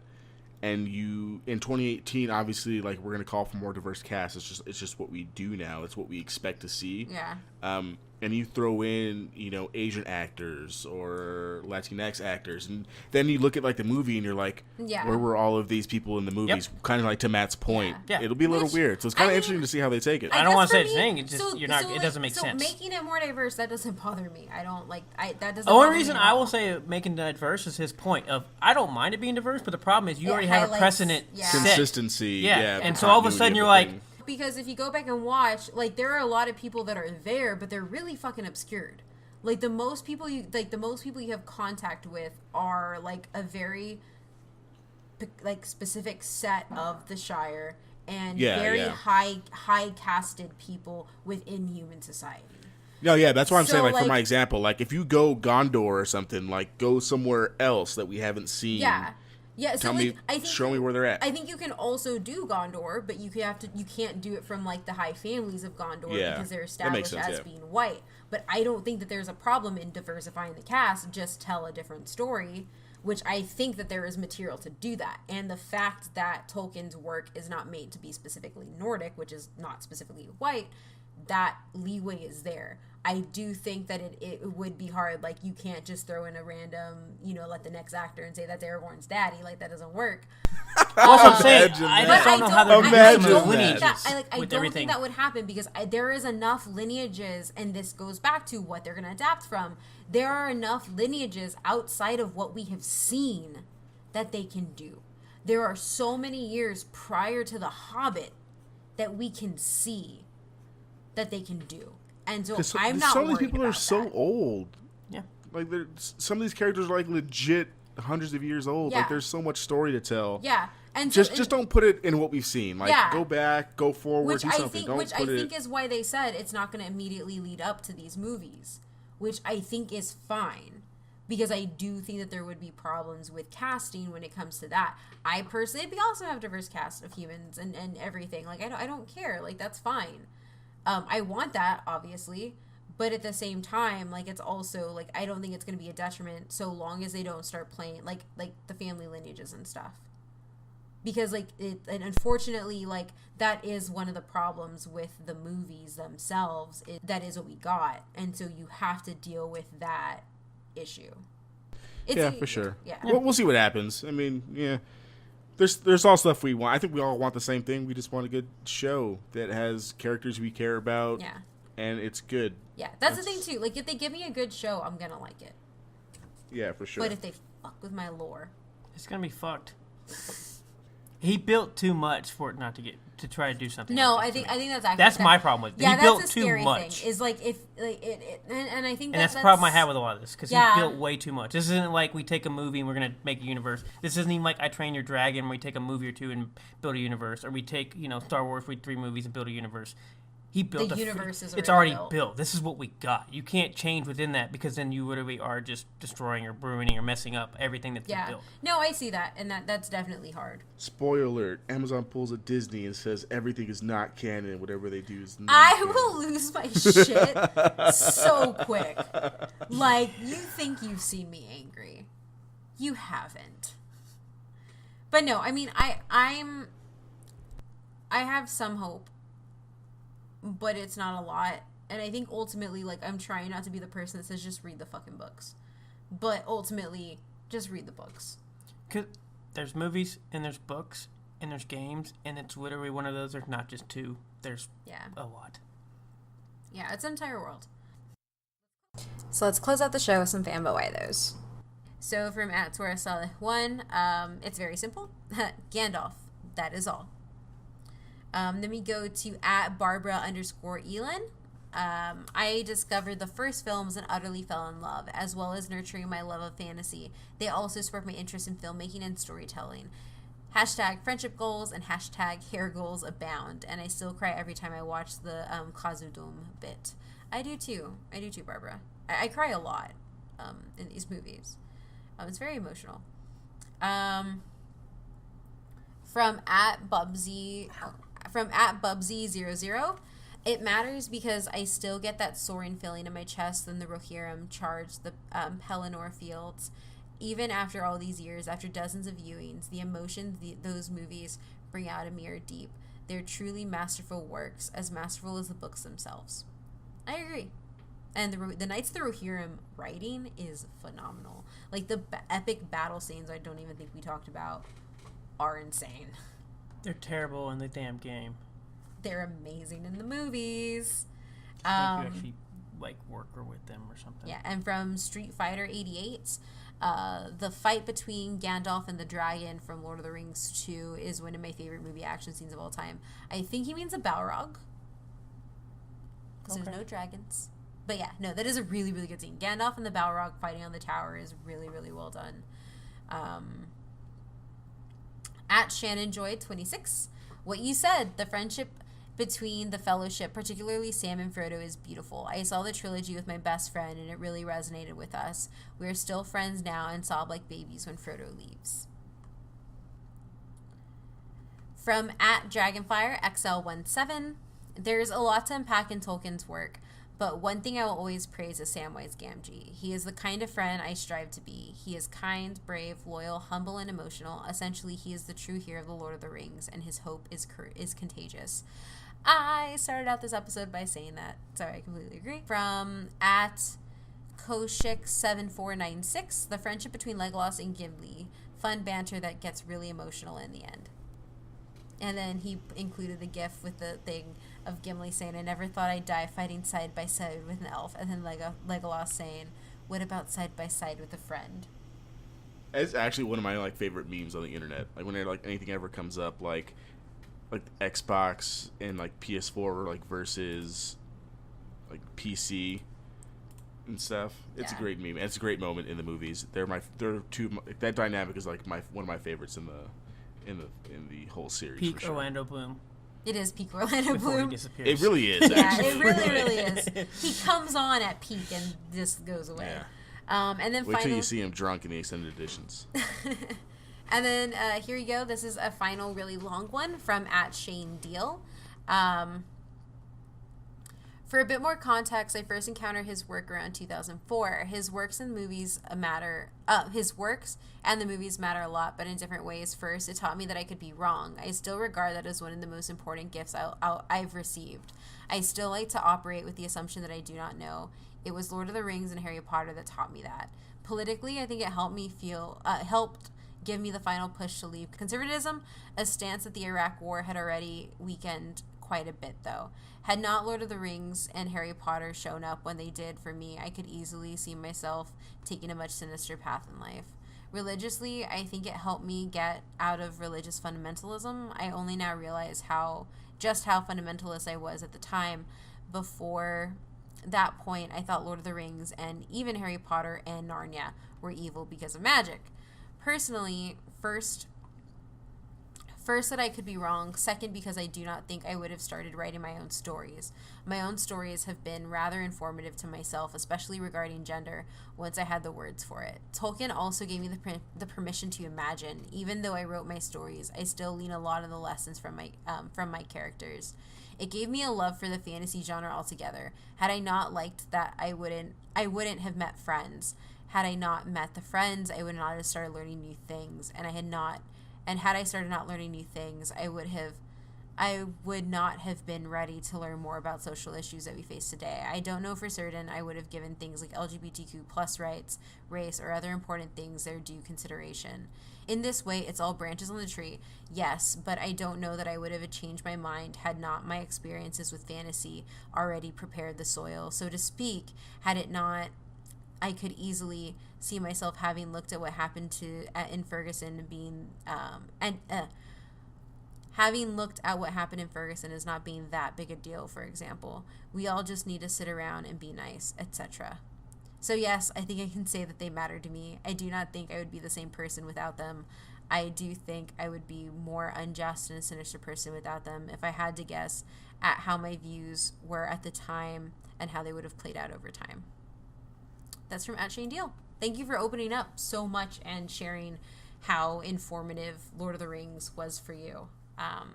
and you in 2018, obviously, like, we're gonna call for more diverse cast. It's just what we do now. It's what we expect to see. Yeah. And you throw in, Asian actors or Latinx actors, and then you look at like the movie and you're like, where were all of these people in the movies? Yep. Kind of like to Matt's point. Yeah. It'll be a little weird. So it's kind of interesting to see how they take it. I don't want to say it's saying it just it doesn't make sense. So making it more diverse, that doesn't bother me. I don't like that doesn't. The only reason I will say making it diverse is his point of I don't mind it being diverse, but the problem is you already have a precedent set. Consistency. Yeah. And so all of a sudden you're like. Because if you go back and watch, like, there are a lot of people that are there, but they're really fucking obscured. Like, the most people you have contact with are, like, a very, like, specific set of the Shire and high casted people within human society. No, yeah, that's why I'm saying, like, for my example, like, if you go Gondor or something, like, go somewhere else that we haven't seen. Yeah. Yeah, so show me where they're at. I think you can also do Gondor, but you can't do it from, like, the high families of Gondor because they're established as being white. But I don't think that there's a problem in diversifying the cast. Just tell a different story, which I think that there is material to do that. And the fact that Tolkien's work is not made to be specifically Nordic, which is not specifically white, that leeway is there. I do think that it would be hard. Like, you can't just throw in a random, let the next actor and say that's Aragorn's daddy. Like, that doesn't work. Also, I just don't know how they're doing some of those lineages I don't think that would happen because there is enough lineages, and this goes back to what they're going to adapt from. There are enough lineages outside of what we have seen that they can do. There are so many years prior to The Hobbit that we can see that they can do. And so Some I'm not of these worried people are about so that. old. Yeah. Like, some of these characters are like legit hundreds of years old. Yeah. Like, there's so much story to tell. Yeah. And so, Just don't put it in what we've seen. Like, Yeah. go back, go forward, which do I something. think, is why they said it's not going to immediately lead up to these movies, which I think is fine, because I do think that there would be problems with casting when it comes to that. I personally, we also have a diverse cast of humans and everything. Like, I don't care. Like, that's fine. I want that, obviously, but at the same time, like, it's also like, I don't think it's going to be a detriment so long as they don't start playing like the family lineages and stuff. Because, like, and unfortunately, like, that is one of the problems with the movies themselves. That is what we got. And so you have to deal with that issue. For sure. Yeah. Well, we'll see what happens. I mean, yeah. There's all stuff we want. I think we all want the same thing. We just want a good show that has characters we care about. Yeah. And it's good. Yeah. That's the thing, too. Like, if they give me a good show, I'm going to like it. Yeah, for sure. But if they fuck with my lore, it's going to be fucked. He built too much for it not to try to do something. No, like I think that's actually that's my problem with it. Yeah, he built that's a too scary much. thing. Is like if like it and I think that's the problem I have with a lot of this, because he built way too much. This isn't like we take a movie and we're gonna make a universe. This isn't even like I Train Your Dragon, where we take a movie or two and build a universe, or we take Star Wars, we 3 movies and build a universe. He built the universe is it's already built. This is what we got. You can't change within that, because then you literally are just destroying or ruining or messing up everything that's been built. No, I see that, and that's definitely hard. Spoiler alert, Amazon pulls a Disney and says everything is not canon. Whatever they do is not I canon. will lose my shit so quick. Like, you think you've seen me angry. You haven't. But no, I mean, I have some hope, but it's not a lot. And I think ultimately, like, I'm trying not to be the person that says just read the fucking books. But ultimately, just read the books. Because there's movies, and there's books, and there's games, and it's literally one of those. There's not just 2. There's a lot. Yeah, it's an entire world. So let's close out the show with some fan but why those. So from @Saleh1, it's very simple. Gandalf. That is all. Then we go to @Barbara_Elin. I discovered the first films and utterly fell in love, as well as nurturing my love of fantasy. They also sparked my interest in filmmaking and storytelling. #friendship goals and #hair goals abound. And I still cry every time I watch the Khazad-dûm bit. I do too, Barbara. I cry a lot in these movies. It's very emotional. From @Bubsy00, it matters because I still get that soaring feeling in my chest when the Rohirrim charge the Pelennor fields. Even after all these years, after dozens of viewings, the emotions those movies bring out of me are deep. They're truly masterful works, as masterful as the books themselves. I agree. And the Knights of the Rohirrim writing is phenomenal. Like, the epic battle scenes I don't even think we talked about are insane. They're terrible in the damn game. They're amazing in the movies. You actually work with them or something. Yeah, and from Street Fighter 88, the fight between Gandalf and the dragon from Lord of the Rings 2 is one of my favorite movie action scenes of all time. I think he means a Balrog, because there's no dragons. But yeah, no, that is a really, really good scene. Gandalf and the Balrog fighting on the tower is really, really well done. @ShannonJoy26, what you said, the friendship between the Fellowship, particularly Sam and Frodo, is beautiful. I saw the trilogy with my best friend, and it really resonated with us. We are still friends now and sob like babies when Frodo leaves. From @DragonfireXL17, there's a lot to unpack in Tolkien's work, but one thing I will always praise is Samwise Gamgee. He is the kind of friend I strive to be. He is kind, brave, loyal, humble, and emotional. Essentially, he is the true hero of the Lord of the Rings, and his hope is contagious. I started out this episode by saying that, so I completely agree. From @Koshik7496, the friendship between Legolas and Gimli. Fun banter that gets really emotional in the end. And then he included the gif with the thing of Gimli saying, "I never thought I'd die fighting side by side with an elf," and then Legolas saying, "What about side by side with a friend?" It's actually one of my favorite memes on the internet. Like, when anything ever comes up, like like Xbox and like PS4 like versus like PC and stuff. It's a great meme. It's a great moment in the movies. They're two. That dynamic is like one of my favorites in the whole series. Peak for sure. Orlando Bloom. It is peak Orlando Before Bloom. he disappears. It really is. Actually. Yeah, it really is. He comes on at peak and just goes away. Yeah. And then wait till you see him drunk in the extended editions. And then here you go. This is a final really long one from @ShaneDeal. For a bit more context, I first encountered his work around 2004. His works and movies matter. His works and the movies matter a lot, but in different ways. First, it taught me that I could be wrong. I still regard that as one of the most important gifts I've received. I still like to operate with the assumption that I do not know. It was Lord of the Rings and Harry Potter that taught me that. Politically, I think it helped give me the final push to leave conservatism, a stance that the Iraq War had already weakened quite a bit, though. Had not Lord of the Rings and Harry Potter shown up when they did for me, I could easily see myself taking a much sinister path in life. Religiously, I think it helped me get out of religious fundamentalism. I only now realize just how fundamentalist I was at the time. Before that point, I thought Lord of the Rings and even Harry Potter and Narnia were evil because of magic. Personally, first that I could be wrong. Second, because I do not think I would have started writing my own stories. My own stories have been rather informative to myself, especially regarding gender, once I had the words for it. Tolkien also gave me the permission to imagine. Even though I wrote my stories, I still lean a lot of the lessons from my characters. It gave me a love for the fantasy genre altogether. Had I not liked that, I wouldn't have met friends. Had I not met the friends, I would not have started learning new things, and had I started not learning new things, I would not have been ready to learn more about social issues that we face today. I don't know for certain I would have given things like LGBTQ plus rights, race, or other important things their due consideration. In this way, it's all branches on the tree, yes, but I don't know that I would have changed my mind had not my experiences with fantasy already prepared the soil, so to speak. Had it not, I could easily see myself having looked at what happened in Ferguson being having looked at what happened in Ferguson as not being that big a deal. For example, we all just need to sit around and be nice, etc. So yes, I think I can say that they matter to me. I do not think I would be the same person without them. I do think I would be more unjust and a sinister person without them if I had to guess at how my views were at the time and how they would have played out over time. That's from @ShaneDeal. Thank you for opening up so much and sharing how informative Lord of the Rings was for you. I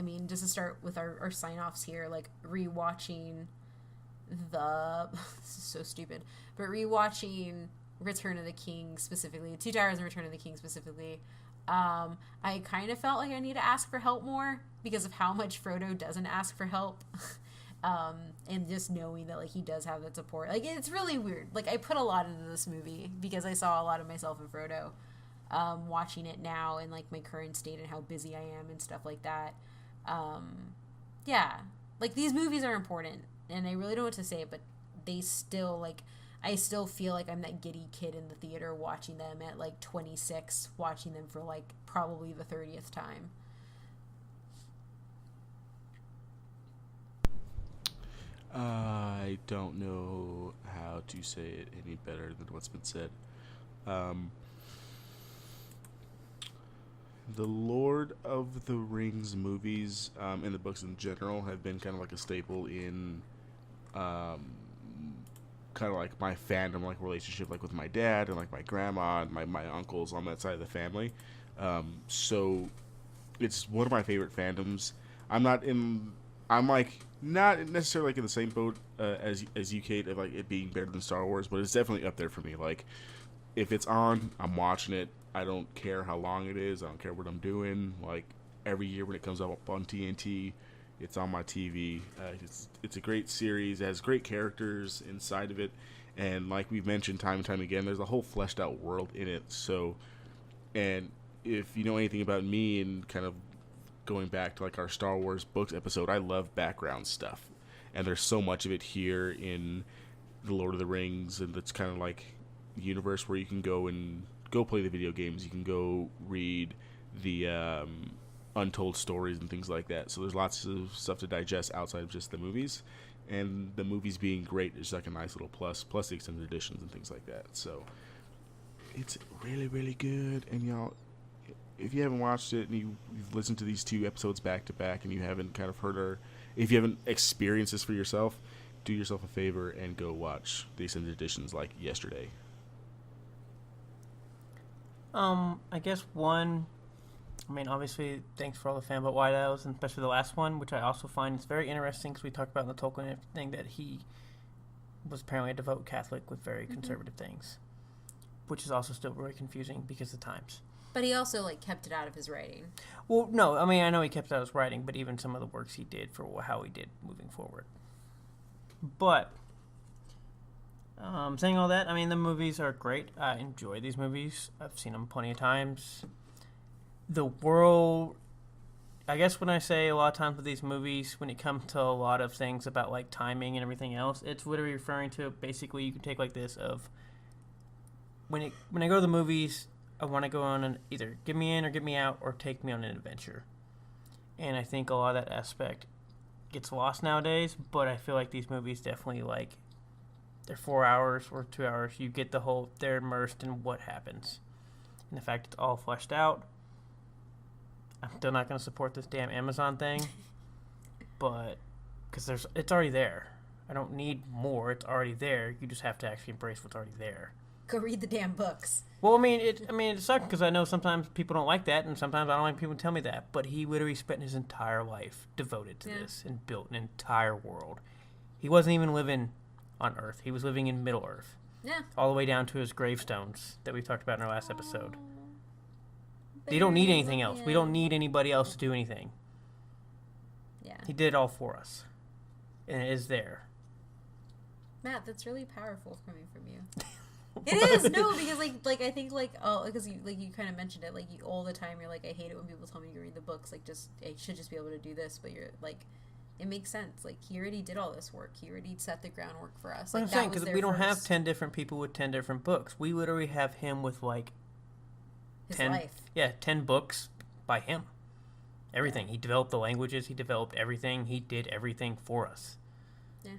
mean, just to start with our sign-offs here, like rewatching this is so stupid, but rewatching Return of the King specifically, Two Towers and Return of the King specifically, I kind of felt like I need to ask for help more because of how much Frodo doesn't ask for help. And just knowing that, like, he does have that support. Like, it's really weird. Like, I put a lot into this movie because I saw a lot of myself in Frodo. Watching it now in, like, my current state and how busy I am and stuff like that. Yeah. Like, these movies are important. And I really don't know what to say, but they still, like, I still feel like I'm that giddy kid in the theater watching them at, like, 26. Watching them for, like, probably the 30th time. I don't know how to say it any better than what's been said. The Lord of the Rings movies and the books in general have been kind of like a staple in kind of like my fandom, like relationship, like with my dad and like my grandma and my uncles on that side of the family. So it's one of my favorite fandoms. I'm like not necessarily like in the same boat as you, Kate, of like it being better than Star Wars, but it's definitely up there for me. Like, if it's on, I'm watching it. I don't care how long it is. I don't care what I'm doing. Like, every year when it comes up on TNT, it's on my TV. It's a great series. It has great characters inside of it, and like we've mentioned time and time again, there's a whole fleshed out world in it. So, and if you know anything about me and kind of going back to like our Star Wars books episode, I love background stuff, and there's so much of it here in the Lord of the Rings, and it's kind of like universe where you can go play the video games, you can go read the untold stories and things like that. So there's lots of stuff to digest outside of just the movies. And the movies being great is like a nice little plus the extended editions and things like that. So it's really, really good. And y'all, if you haven't watched it and you've listened to these 2 episodes back to back and you haven't kind of heard her, if you haven't experienced this for yourself, do yourself a favor and go watch the extended editions like yesterday. I guess obviously, thanks for all the fanboy White Owls, and especially the last one, which I also find is very interesting because we talked about in the Tolkien thing that he was apparently a devout Catholic with very conservative things, which is also still very confusing because of the times. But he also, like, kept it out of his writing. Well, no, I mean, I know he kept it out of his writing, but even some of the works he did for how he did moving forward. But, saying all that, I mean, the movies are great. I enjoy these movies. I've seen them plenty of times. The world, I guess when I say a lot of times with these movies, when it comes to a lot of things about, like, timing and everything else, it's literally referring to, basically, you can take like this of, when I go to the movies, I want to go on and either get me in or get me out or take me on an adventure. And I think a lot of that aspect gets lost nowadays, but I feel like these movies definitely, like, they're 4 hours or 2 hours. You get the whole, they're immersed in what happens. And the fact it's all fleshed out. I'm still not going to support this damn Amazon thing, but, because it's already there. I don't need more. It's already there. You just have to actually embrace what's already there. Go read the damn books. Well, it sucks because I know sometimes people don't like that, and sometimes I don't like people to tell me that. But he literally spent his entire life devoted to this and built an entire world. He wasn't even living on Earth. He was living in Middle Earth. Yeah. All the way down to his gravestones that we talked about in our last episode. You don't need anything else. We don't need anybody else to do anything. Yeah. He did it all for us. And it is there. Matt, that's really powerful coming from you. It is, no, because like I think because you kind of mentioned it, like, you all the time you're like, I hate it when people tell me to read the books, like, just I should just be able to do this, but you're like, it makes sense. Like, he already did all this work. He already set the groundwork for us. Like, I'm saying, because we don't have 10 different people with 10 different books. We literally have him with, like, his 10, life. Yeah, 10 books by him. Everything. He developed the languages. He developed everything. He did everything for us. Yeah.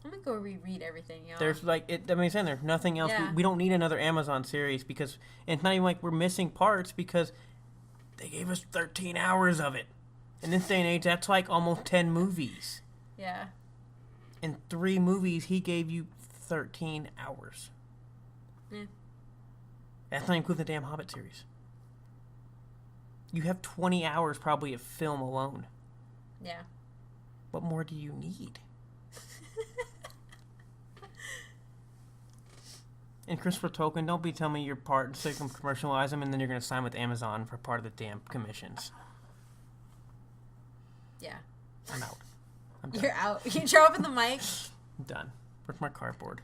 I'm gonna go reread everything, y'all. There's there's nothing else. Yeah. We don't need another Amazon series because, and it's not even like we're missing parts because they gave us 13 hours of it. In this day and age, that's like almost 10 movies. Yeah. In 3 movies, he gave you 13 hours. Yeah. That's not including the damn Hobbit series. You have 20 hours probably of film alone. Yeah. What more do you need? And Christopher Tolkien, don't be telling me you're part so you can commercialize them and then you're going to sign with Amazon for part of the damn commissions. Yeah. I'm out. I'm done. You're out. You dropping the mic. I'm done. Where's my cardboard?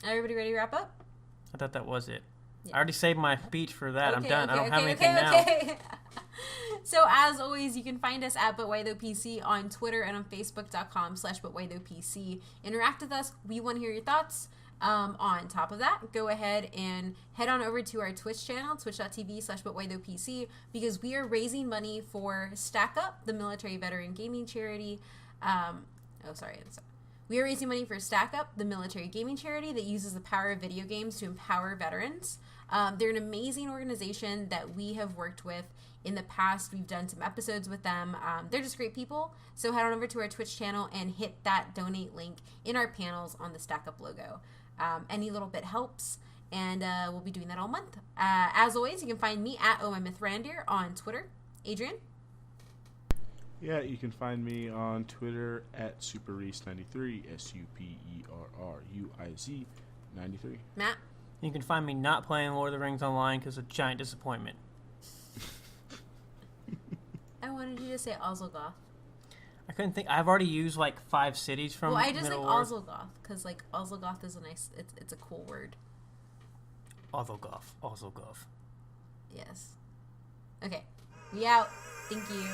Everybody ready to wrap up? I thought that was it. Yeah. I already saved my speech for that. I'm done. I don't have okay, anything now. So as always, you can find us at ButWhyThoughPC on Twitter and on Facebook.com/ButWhyThoughPC. Interact with us. We want to hear your thoughts. On top of that, go ahead and head on over to our Twitch channel, twitch.tv/ButWhyThoughPC, because we are raising money for Stack Up, the military veteran gaming charity. We are raising money for Stack Up, the military gaming charity that uses the power of video games to empower veterans. They're an amazing organization that we have worked with in the past. We've done some episodes with them. They're just great people. So head on over to our Twitch channel and hit that donate link in our panels on the Stack Up logo. Any little bit helps, and we'll be doing that all month. As always, you can find me at OMMythRandir on Twitter. Adrian? Yeah, you can find me on Twitter at SuperReese93, SuperRuiz 93. Matt? You can find me not playing Lord of the Rings online because of giant disappointment. I wanted you to say Oslogoth. I couldn't think. I've already used like 5 cities from Well, I just Middle like Earth. Oslogoth because like Oslogoth is a nice. It's a cool word. Oslogoth. Yes. Okay. We out. Thank you.